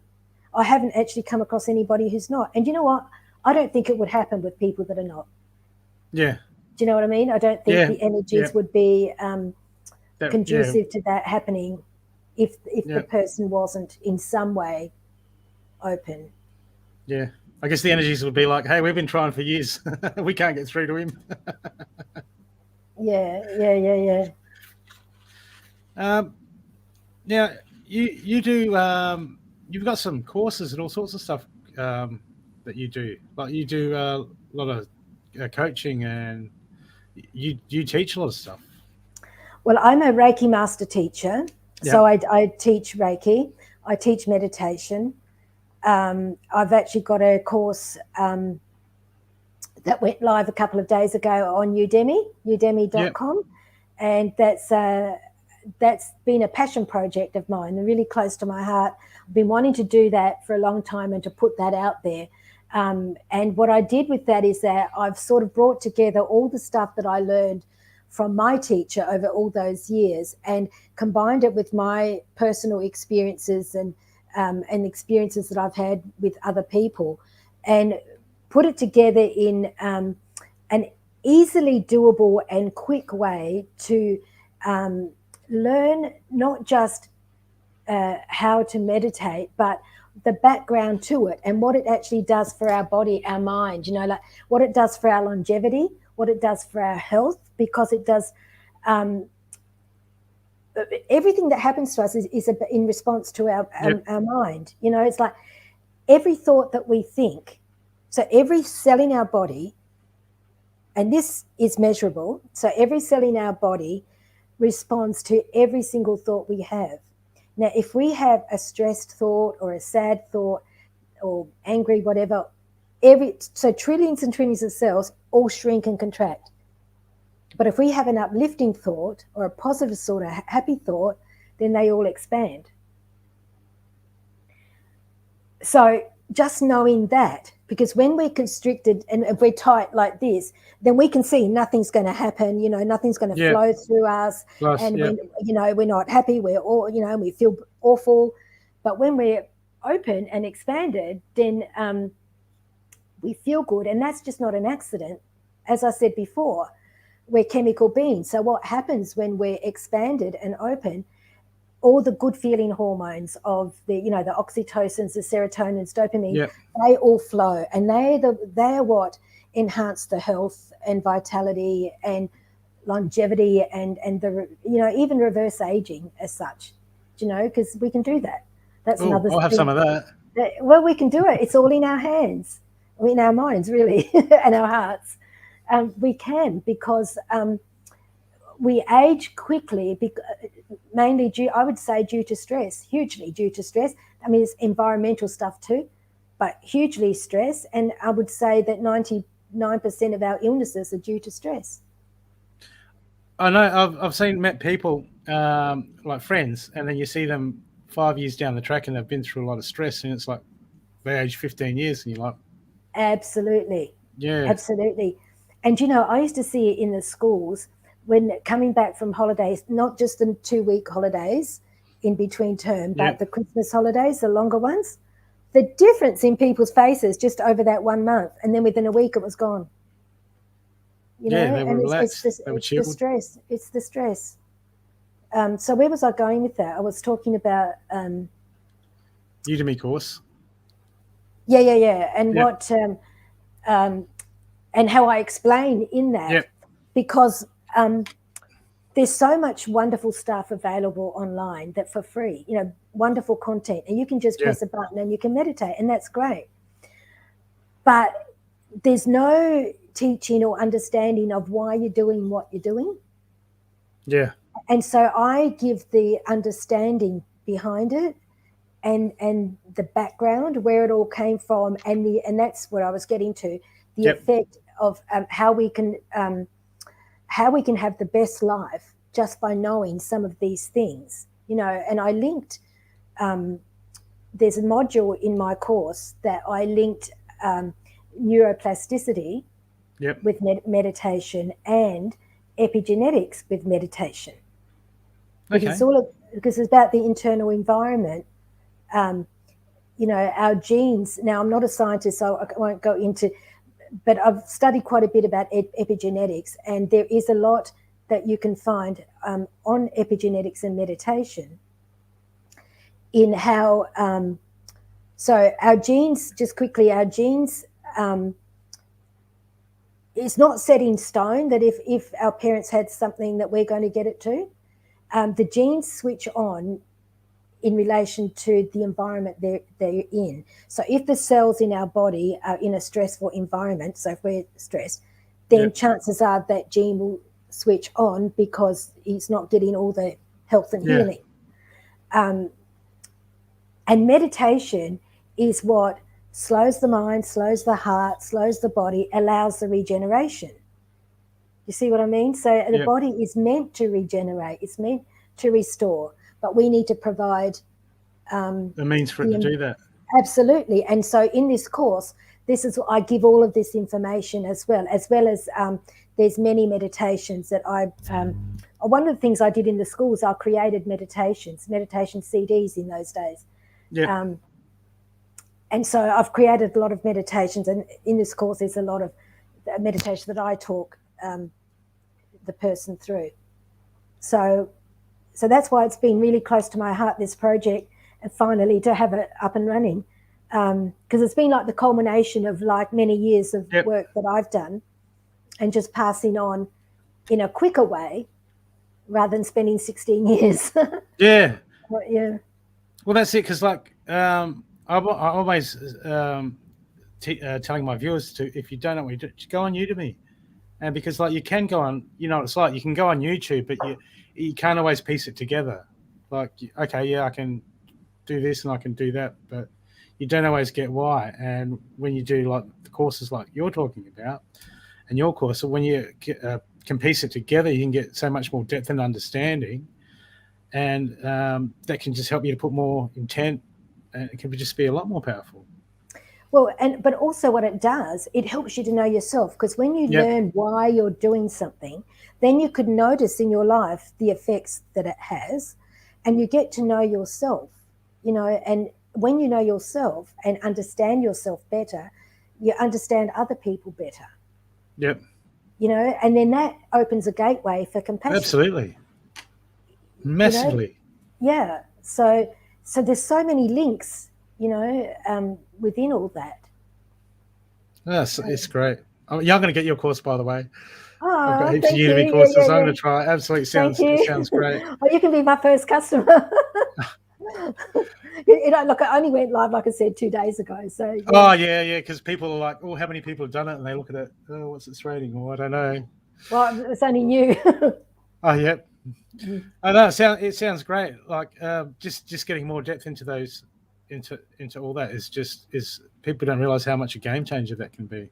I haven't actually come across anybody who's not. And you know what? I don't think it would happen with people that are not.
Yeah.
Do you know what I mean? I don't think the energies would be conducive to that happening if the person wasn't in some way open.
Yeah. I guess the energies would be like, hey, we've been trying for years. We can't get through to him.
Yeah.
Now, you do, you've got some courses and all sorts of stuff that you do. Like you do a lot of coaching, and you teach a lot of stuff.
Well, I'm a Reiki master teacher. So I teach Reiki. I teach meditation. I've actually got a course that went live a couple of days ago on udemy.com. And that's been a passion project of mine and really close to my heart. I've been wanting to do that for a long time and to put that out there. And what I did with that is that I've sort of brought together all the stuff that I learned from my teacher over all those years and combined it with my personal experiences and experiences that I've had with other people, and put it together in an easily doable and quick way to learn not just how to meditate, but the background to it and what it actually does for our body, our mind, like what it does for our longevity, what it does for our health, because it does everything that happens to us is in response to our mind. You know, it's like every thought that we think, so every cell in our body, and this is measurable, so every cell in our body responds to every single thought we have. Now, if we have a stressed thought or a sad thought or angry, whatever, so trillions and trillions of cells all shrink and contract. But if we have an uplifting thought or a positive thought, a happy thought, then they all expand. So just knowing that, because when we're constricted and if we're tight like this, then we can see nothing's going to happen, you know, nothing's going to flow through us. And when, you know, we're not happy, we're all, you know, we feel awful. But when we're open and expanded, then we feel good. And that's just not an accident. As I said before, we're chemical beings. So what happens when we're expanded and open, all the good feeling hormones of the, you know, the oxytocins, the serotonins, dopamine, they all flow, and they're what enhance the health and vitality and longevity and the, you know, even reverse aging as such, you know, because we can do that. That's another thing.
I'll have some of that.
Well, we can do it. It's all in our hands, in our minds, really, and our hearts. We can, because we age quickly, mainly due, I would say, due to stress, hugely due to stress. I mean, it's environmental stuff too, but hugely stress. And I would say that 99% of our illnesses are due to stress.
I know I've met people like friends, and then you see them 5 years down the track and they've been through a lot of stress, and it's like they age 15 years and you're like,
absolutely.
Yeah.
Absolutely. And, you know, I used to see it in the schools when coming back from holidays, not just the 2-week holidays in between term, but the Christmas holidays, the longer ones, the difference in people's faces just over that 1 month. And then within a week, it was gone. You know,
they were relaxed.
It's the stress. It's the stress. So where was I going with that? I was talking about
Udemy course.
Yeah. And what and how I explain in that, because there's so much wonderful stuff available online that for free, you know, wonderful content, and you can just press a button and you can meditate, and that's great. But there's no teaching or understanding of why you're doing what you're doing.
Yeah.
And so I give the understanding behind it and the background, where it all came from, and that's what I was getting to, the effect of how we can have the best life just by knowing some of these things, you know. And I linked, there's a module in my course that I linked neuroplasticity with meditation and epigenetics with meditation. Because it's about the internal environment. You know, our genes. Now, I'm not a scientist, so I won't go into, but I've studied quite a bit about epigenetics, and there is a lot that you can find on epigenetics and meditation in how, so our genes, just quickly, our genes, it's not set in stone that if our parents had something that we're going to get it too. The genes switch on in relation to the environment they're in. So if the cells in our body are in a stressful environment, so if we're stressed, then chances are that gene will switch on because he's not getting all the health and healing. And meditation is what slows the mind, slows the heart, slows the body, allows the regeneration. You see what I mean? So the body is meant to regenerate. It's meant to restore. But we need to provide
the means for it to do that. Absolutely.
And so in this course, I give all of this information as well as there's many meditations that one of the things I did in the schools, I created meditation CDs in those days. And so I've created a lot of meditations, and in this course there's a lot of meditation that I talk the person through. So that's why it's been really close to my heart, this project, and finally to have it up and running, because it's been like the culmination of like many years of work that I've done, and just passing on in a quicker way rather than spending 16 years.
Yeah.
Yeah.
Well, that's it. Because like I'm always telling my viewers to, if you don't know what you do, just go on Udemy. And because like you can go on, you know, it's like you can go on YouTube, but you can't always piece it together. Like, okay, yeah, I can do this and I can do that, but you don't always get why. And when you do like the courses like you're talking about, and your course, so when you can piece it together, you can get so much more depth and understanding, and that can just help you to put more intent, and it can just be a lot more powerful.
Well, but also what it does, it helps you to know yourself, because when you learn why you're doing something, then you could notice in your life the effects that it has, and you get to know yourself, you know, and when you know yourself and understand yourself better, you understand other people better.
Yep.
You know, and then that opens a gateway for compassion.
Absolutely. Massively.
You know? Yeah. So there's so many links, you know, within all that.
Yes, it's great. I'm going to get your course, by the way.
Oh,
I've got heaps of
thank
Udemy
you.
courses.
Yeah,
I'm going to try it. Absolutely. It sounds great.
Well, you can be my first customer. You know, look, I only went live, like I said, 2 days ago. So yeah.
Oh yeah, because people are like, oh, how many people have done it? And they look at it, oh, what's its rating? Or I don't know.
Well, it's only new.
Oh yeah. I know. It sounds great. Like just getting more depth into those, into all that is people don't realize how much a game changer that can be.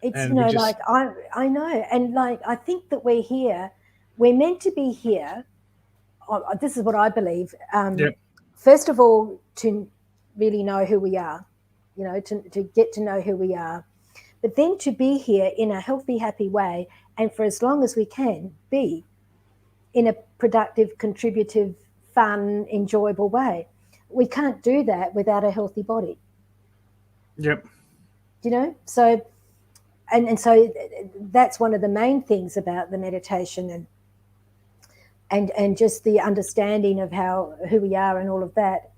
It's, and you know, like I know, and like I think that we're meant to be here. This is what I believe. First of all, to really know who we are, you know, to get to know who we are, but then to be here in a healthy, happy way, and for as long as we can be in a productive, contributive, fun, enjoyable way. We can't do that without a healthy body.
Yep.
You know, so and so that's one of the main things about the meditation and just the understanding of who we are and all of that,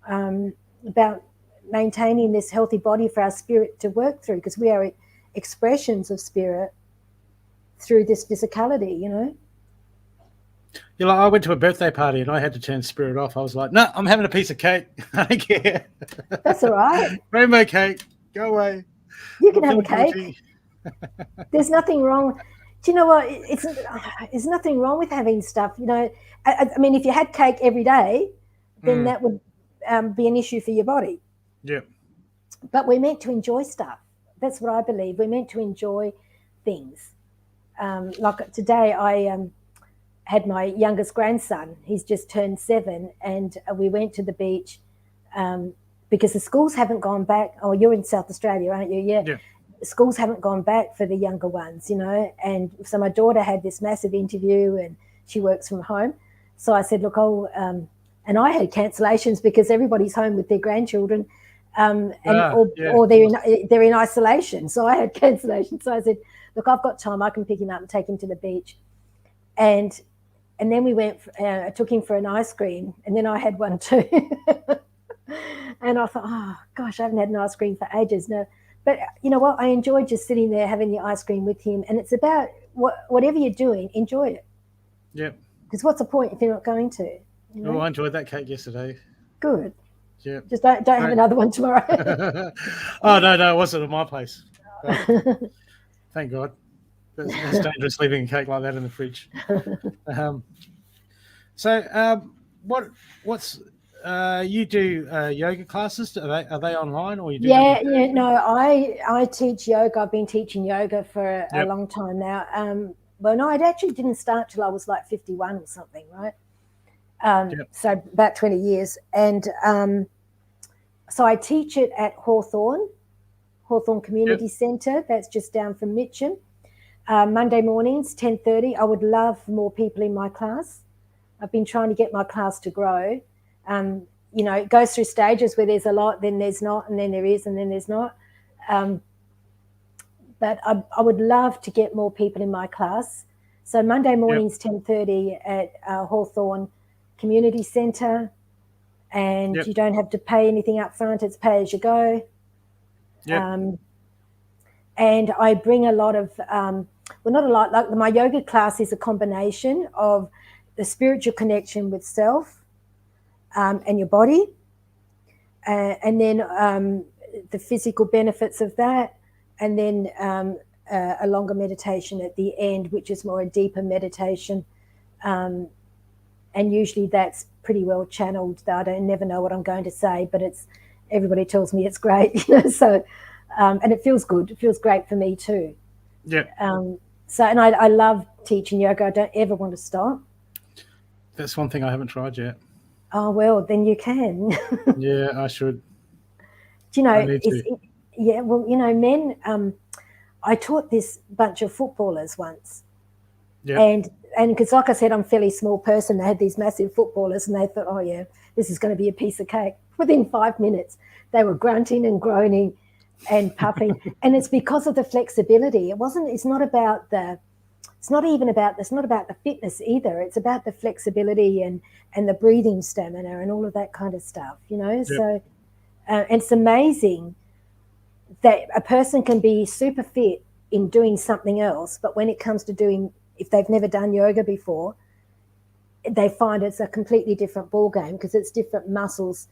about maintaining this healthy body for our spirit to work through, because we are expressions of spirit through this physicality, you know.
Yeah, like I went to a birthday party and I had to turn spirit off. I was like, no, I'm having a piece of cake. I don't care.
That's all right.
Rainbow cake, go away.
You can have a cake. There's nothing wrong. Do you know what? There's nothing wrong with having stuff. You know, I mean, if you had cake every day, then that would be an issue for your body.
Yeah.
But we're meant to enjoy stuff. That's what I believe. We're meant to enjoy things. Like today, I had my youngest grandson. He's just turned 7, and we went to the beach because the schools haven't gone back. Oh, you're in South Australia, aren't you? Yeah. Schools haven't gone back for the younger ones, you know. And so my daughter had this massive interview, and she works from home. So I said, look, and I had cancellations because everybody's home with their grandchildren, or they're in isolation. So I had cancellations. So I said, look, I've got time. I can pick him up and take him to the beach. And then we went. I took him for an ice cream, and then I had one too. And I thought, oh gosh, I haven't had an ice cream for ages. No, but you know what? I enjoyed just sitting there having the ice cream with him. And it's about whatever you're doing, enjoy it.
Yeah.
Because what's the point if you're not going to? You know?
Oh, I enjoyed that cake yesterday.
Good.
Yeah.
Just don't have another one tomorrow.
Oh no, it wasn't at my place. Thank God. It's dangerous leaving a cake like that in the fridge. What's you do yoga classes? Are they online, or you do?
Yeah. No, I teach yoga. I've been teaching yoga for a long time now. Well, no, it actually didn't start till I was like 51 or something, right? So about 20 years, and so I teach it at Hawthorne Community Centre. That's just down from Mitcham. Monday mornings, 10:30. I would love more people in my class. I've been trying to get my class to grow. You know, it goes through stages where there's a lot, then there's not, and then there is, and then there's not. But I would love to get more people in my class. So Monday mornings, 10:30 at Hawthorne Community Centre, and you don't have to pay anything up front. It's pay as you go. And I bring a lot of, not a lot, like my yoga class is a combination of the spiritual connection with self and your body, and then the physical benefits of that, and then a longer meditation at the end, which is more a deeper meditation. And usually that's pretty well channeled. I never know what I'm going to say, but everybody tells me it's great, so and it feels good. It feels great for me too.
Yeah.
So, and I love teaching yoga. I don't ever want to stop.
That's one thing I haven't tried yet.
Oh, well, then you can.
Yeah, I should.
Do you know,
I need to.
yeah, well, men, I taught this bunch of footballers once.
Yeah.
And because, like I said, I'm a fairly small person, they had these massive footballers and they thought, oh, yeah, this is going to be a piece of cake. Within 5 minutes, they were grunting and groaning and puffing. And it's because of the flexibility. It's not about the fitness either. It's about the flexibility and the breathing stamina and all of that kind of stuff,
Yep.
So and it's amazing that a person can be super fit in doing something else, but when it comes to if they've never done yoga before, they find it's a completely different ball game because it's different muscles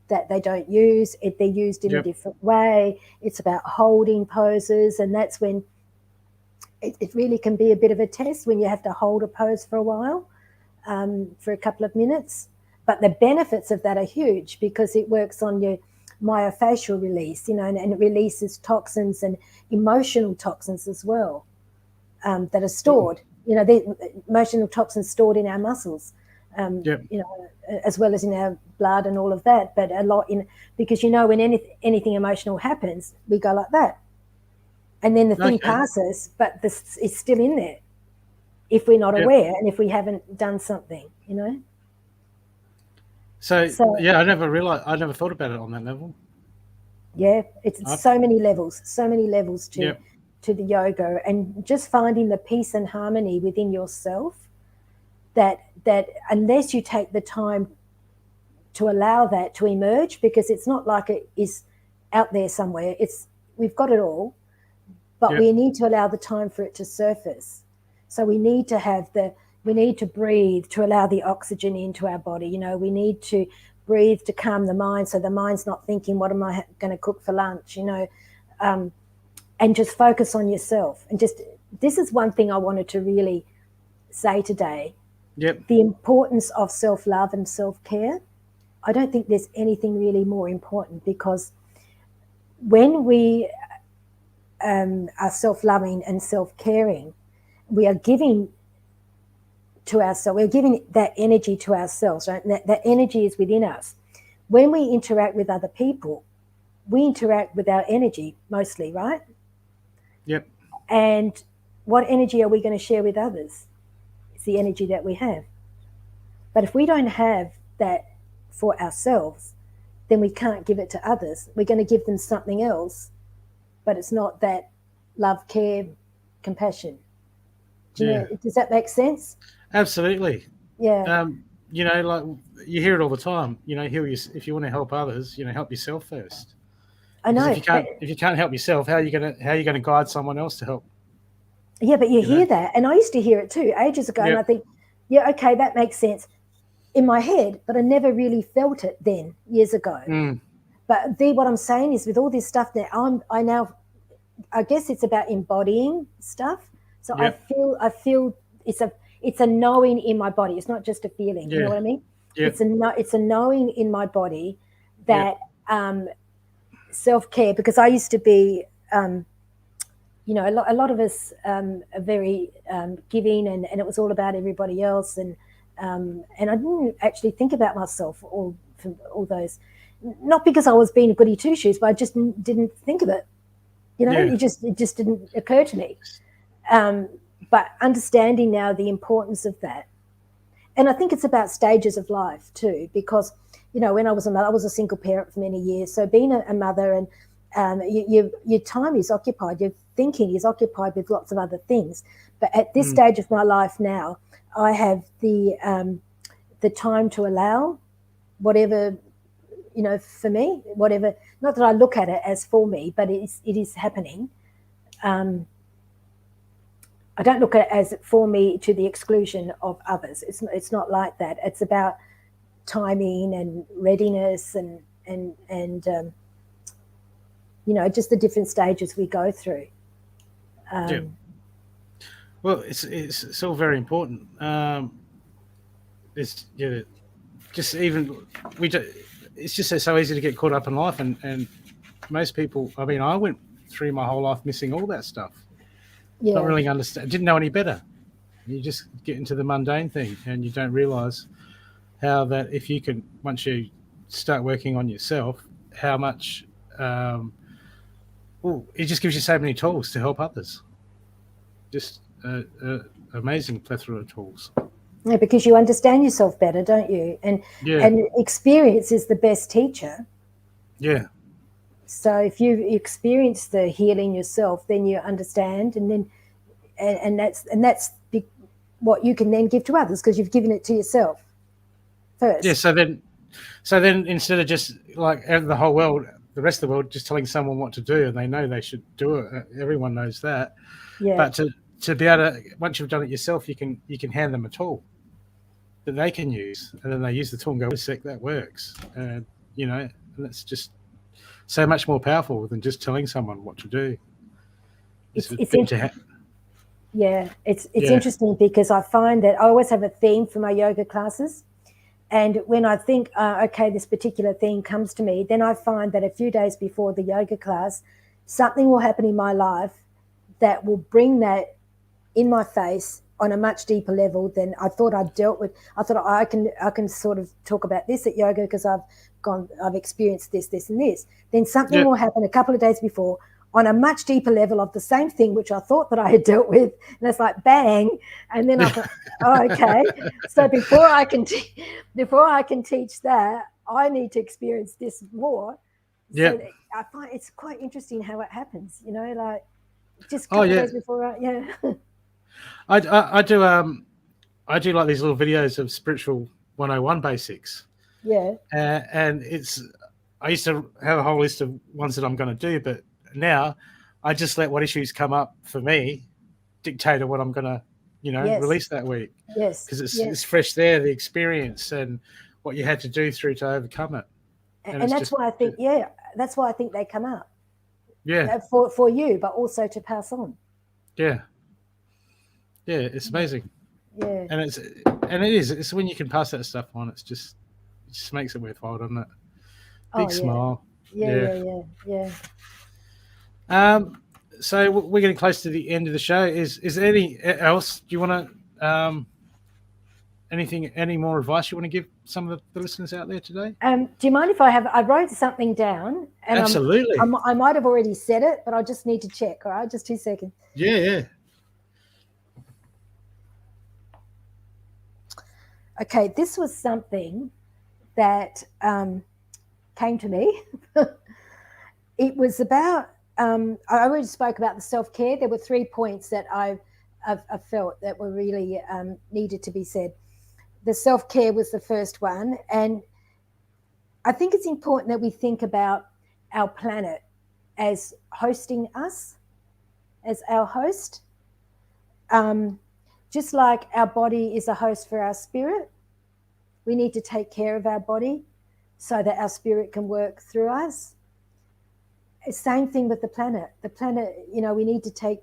that they don't use. They're used in a different way. It's about holding poses, and that's when it really can be a bit of a test when you have to hold a pose for a while, for a couple of minutes. But the benefits of that are huge because it works on your myofascial release, and it releases toxins and emotional toxins as well, that are stored. The emotional toxins stored in our muscles, as well as in our blood and all of that. But a lot because when anything emotional happens, we go like that, and then the thing passes, but this is still in there if we're not aware and if we haven't done something,
So yeah, I never thought about it on that level.
Yeah, it's so many levels to the yoga, and just finding the peace and harmony within yourself that unless you take the time to allow that to emerge, because it's not like it is out there somewhere. We've got it all, but we need to allow the time for it to surface. So we need to breathe to allow the oxygen into our body. We need to breathe to calm the mind, so the mind's not thinking, what am I going to cook for lunch, and just focus on yourself. And this is one thing I wanted to really say today. The importance of self-love and self-care. I don't think there's anything really more important, because when we are self-loving and self-caring, we are giving to ourselves. We're giving that energy to ourselves, right? And that energy is within us. When we interact with other people, we interact with our energy mostly, right?
Yep.
And what energy are we going to share with others? It's the energy that we have. But if we don't have that for ourselves, then we can't give it to others. We're going to give them something else, but it's not that love, care, compassion. Does that make sense?
Absolutely.
Yeah.
Like you hear it all the time. If you want to help others, help yourself first.
I know.
If you can't help yourself, how are you gonna guide someone else to help?
Yeah, but you hear that, and I used to hear it too ages ago, and I think, yeah, okay, that makes sense in my head, but I never really felt it then years ago. But what I'm saying is, with all this stuff now, I guess it's about embodying stuff. So I feel it's a knowing in my body. It's not just a feeling. You know what I mean? It's a knowing in my body that self-care, because I used to be, a lot of us are very giving, and it was all about everybody else, and I didn't actually think about myself all those, not because I was being a goody two shoes, but I just didn't think of it. It just didn't occur to me. But understanding now the importance of that. And I think it's about stages of life too, because, when I was a mother, I was a single parent for many years. So being a mother, and your time is occupied, your thinking is occupied with lots of other things. But at this stage of my life now, I have the time to allow whatever, for me, whatever, not that I look at it as for me, but it is happening. I don't look at it as for me to the exclusion of others. It's not like that. It's about timing and readiness and just the different stages we go through.
Yeah. Well, it's all very important. It's just even it's just so easy to get caught up in life, and most people. I mean, I went through my whole life missing all that stuff.
Yeah.
Not really understand. Didn't know any better. You just get into the mundane thing, and you don't realise how that if you can, once you start working on yourself, how much. It just gives you so many tools to help others. Just amazing plethora of tools.
Yeah, because you understand yourself better, don't you? And experience is the best teacher.
Yeah.
So if you experience the healing yourself, then you understand, and then and that's what you can then give to others because you've given it to yourself first.
Yeah. So then instead of just like the whole world, the rest of the world, just telling someone what to do, and they know they should do it. Everyone knows that.
Yeah.
But to be able to, once you've done it yourself, you can hand them a tool that they can use, and then they use the tool and go, "Wait a sec, that works." And that's just so much more powerful than just telling someone what to do.
It's interesting because I find that I always have a theme for my yoga classes. And when I think, okay, this particular theme comes to me, then I find that a few days before the yoga class, something will happen in my life that will bring that in my face on a much deeper level than I thought I'd dealt with. I thought I can sort of talk about this at yoga because I've experienced this, and this. Then something will happen a couple of days before on a much deeper level of the same thing, which I thought that I had dealt with. And it's like bang. And then I thought, okay. So before I can teach that, I need to experience this more.
Yeah.
So I find it's quite interesting how it happens, like just a couple of days before.
I do like these little videos of spiritual 101 basics.
Yeah.
And I used to have a whole list of ones that I'm going to do, but now I just let what issues come up for me dictate what I'm going to, release that week.
Yes.
Because it's fresh there, the experience and what you had to do through to overcome it.
And that's why I think, that's why I think they come up.
Yeah.
For you, but also to pass on.
Yeah. Yeah, it's amazing.
Yeah.
And it's when you can pass that stuff on, it just makes it worthwhile, doesn't it? Big smile.
Yeah.
So we're getting close to the end of the show. Is there any else? Do you want to any more advice you want to give some of the listeners out there today?
Do you mind if I wrote something down? And
absolutely.
I might have already said it, but I just need to check. All right, just 2 seconds.
Yeah.
Okay, this was something that came to me. It was about, I already spoke about the self-care. There were 3 points that I felt that were really needed to be said. The self-care was the first one. And I think it's important that we think about our planet as hosting us, as our host. Just like our body is a host for our spirit, we need to take care of our body so that our spirit can work through us. Same thing with the planet. The planet, we need to take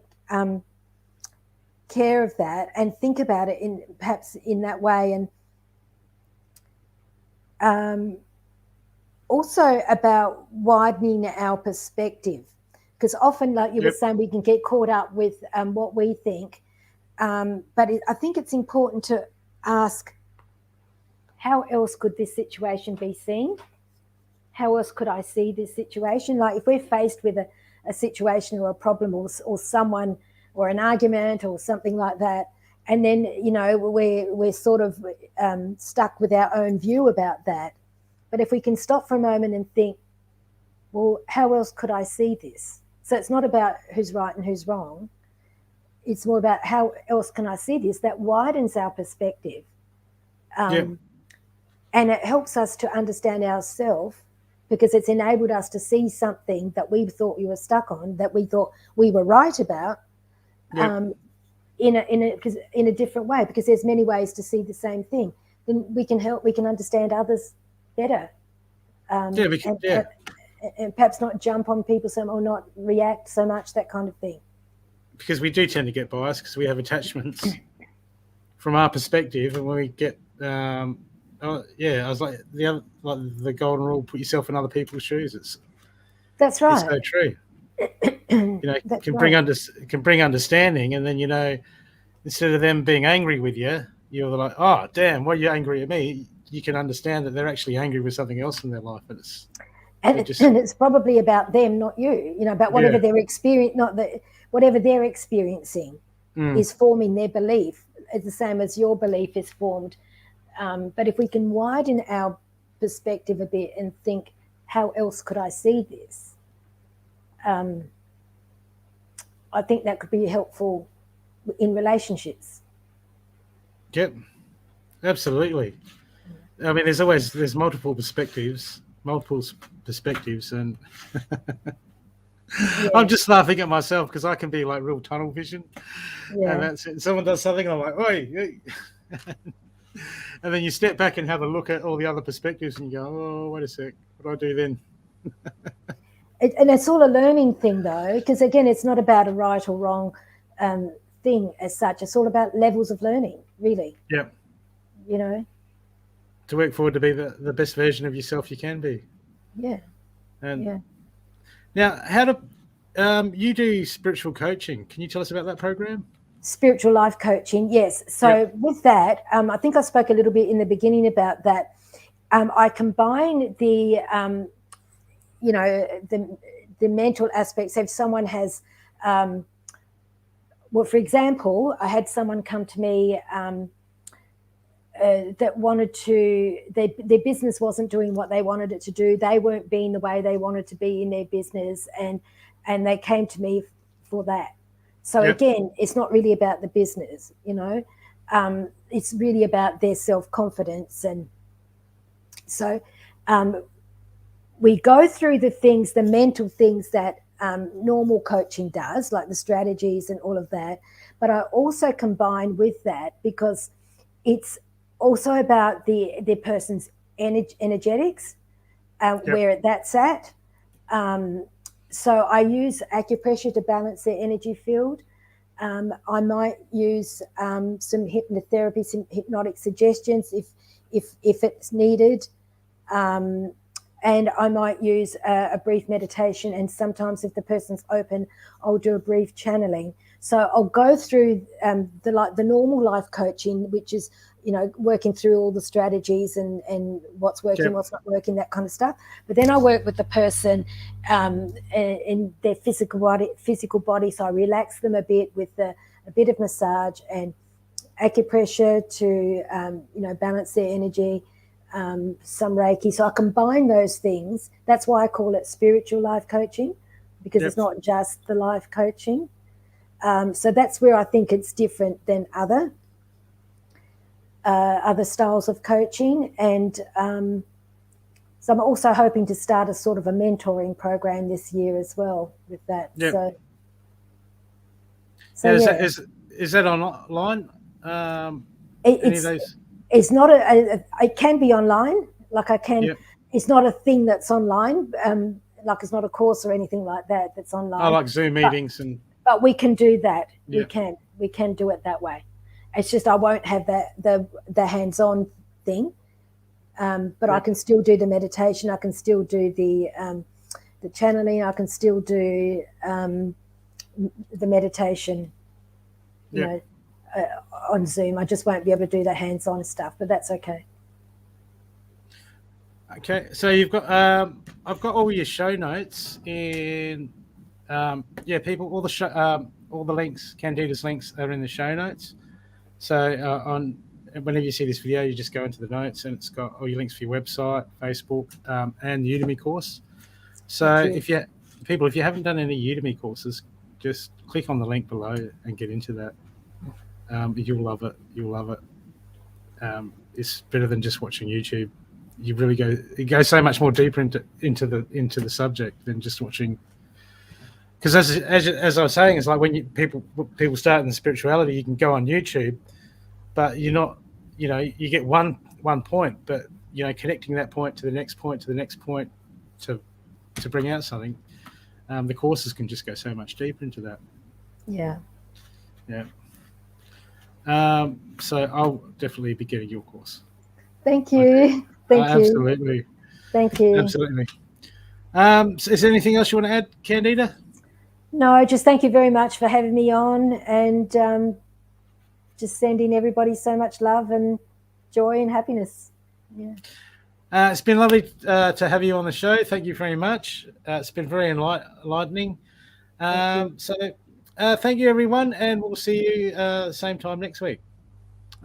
care of that and think about it perhaps in that way. And also about widening our perspective, because often, like you were saying, we can get caught up with what we think. But I think it's important to ask, how else could this situation be seen? How else could I see this situation? Like if we're faced with a situation or a problem or someone or an argument or something like that, and then, we're sort of stuck with our own view about that. But if we can stop for a moment and think, well, how else could I see this? So it's not about who's right and who's wrong. It's more about how else can I see this? That widens our perspective. And it helps us to understand ourselves because it's enabled us to see something that we thought we were stuck on, that we thought we were right about, in a different way, because there's many ways to see the same thing. Then we can understand others better. And perhaps not jump on people or not react so much, that kind of thing.
Because we do tend to get biased because we have attachments from our perspective, and when we get, I was like the golden rule: put yourself in other people's shoes.
That's right.
It's so true. It can bring understanding, and then instead of them being angry with you, you're like, oh damn, why are you angry at me? You can understand that they're actually angry with something else in their life, and
it's probably about them, not you. About whatever they're whatever they're experiencing is forming their belief. It's the same as your belief is formed. But if we can widen our perspective a bit and think, how else could I see this? I think that could be helpful in relationships.
Yep, absolutely. I mean, there's multiple perspectives, and I'm just laughing at myself because I can be like real tunnel vision, and that's it. Someone does something, and I'm like, oi. And then you step back and have a look at all the other perspectives, and you go, oh, wait a sec, what do I do then?
And it's all a learning thing, though, because again, it's not about a right or wrong thing as such. It's all about levels of learning, really.
Yeah. To work forward to be the best version of yourself you can be.
Yeah.
Now, how do you do spiritual coaching? Can you tell us about that program?
Spiritual life coaching, yes. So with that, I think I spoke a little bit in the beginning about that. I combine the mental aspects. If someone has, for example, I had someone come to me that wanted to, their business wasn't doing what they wanted it to do. They weren't being the way they wanted to be in their business, and they came to me for that. So again, it's not really about the business, it's really about their self-confidence. And so we go through the mental things that normal coaching does, like the strategies and all of that. But I also combine with that because it's also about the person's energetics, where that's at. So I use acupressure to balance their energy field. I might use some hypnotherapy, some hypnotic suggestions if it's needed. And I might use a brief meditation, and sometimes if the person's open, I'll do a brief channeling. So I'll go through the normal life coaching, which is working through all the strategies and what's working, what's not working, that kind of stuff. But then I work with the person in their physical body. So I relax them a bit with a bit of massage and acupressure to balance their energy. Some Reiki. So I combine those things. That's why I call it spiritual life coaching, because it's not just the life coaching. So that's where I think it's different than other styles of coaching. And so I'm also hoping to start a sort of a mentoring program this year as well with that.
Yep.
So
is that online?
Any of those? It's not it can be online. Like I can. Yep. It's not a thing that's online. Like it's not a course or anything like that that's online.
I like Zoom meetings
But we can do that.
Yep.
We can do it that way. It's just I won't have the hands-on thing. But I can still do the meditation. I can still do the channeling. I can still do the meditation. On Zoom. I just won't be able to do the hands-on stuff, but that's okay.
Okay, so you've got I've got all your show notes in people, all the links, Candidas links are in the show notes. So whenever you see this video, you just go into the notes and it's got all your links for your website, Facebook, and Udemy course. So if you haven't done any Udemy courses, just click on the link below and get into that. You'll love it. It's better than just watching YouTube. you really go so much more deeper into the subject than just watching. Because as I was saying, it's like when people start in the spirituality, you can go on YouTube, but you're not, you get one point, but connecting that point to the next point to the next point to bring out something. The courses can just go so much deeper into that.
Yeah.
So I'll definitely be getting your course.
Thank you. Thank you.
Absolutely.
Thank you.
Absolutely. So is there anything else you want to add, Candida?
No, just thank you very much for having me on, and just sending everybody so much love and joy and happiness. Yeah.
It's been lovely to have you on the show. Thank you very much. It's been very enlightening. So thank you, everyone, and we'll see you same time next week.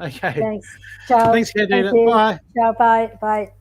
Okay.
Thanks. Ciao.
Thanks, Candida.
Thank
Bye.
Ciao. Bye. Bye.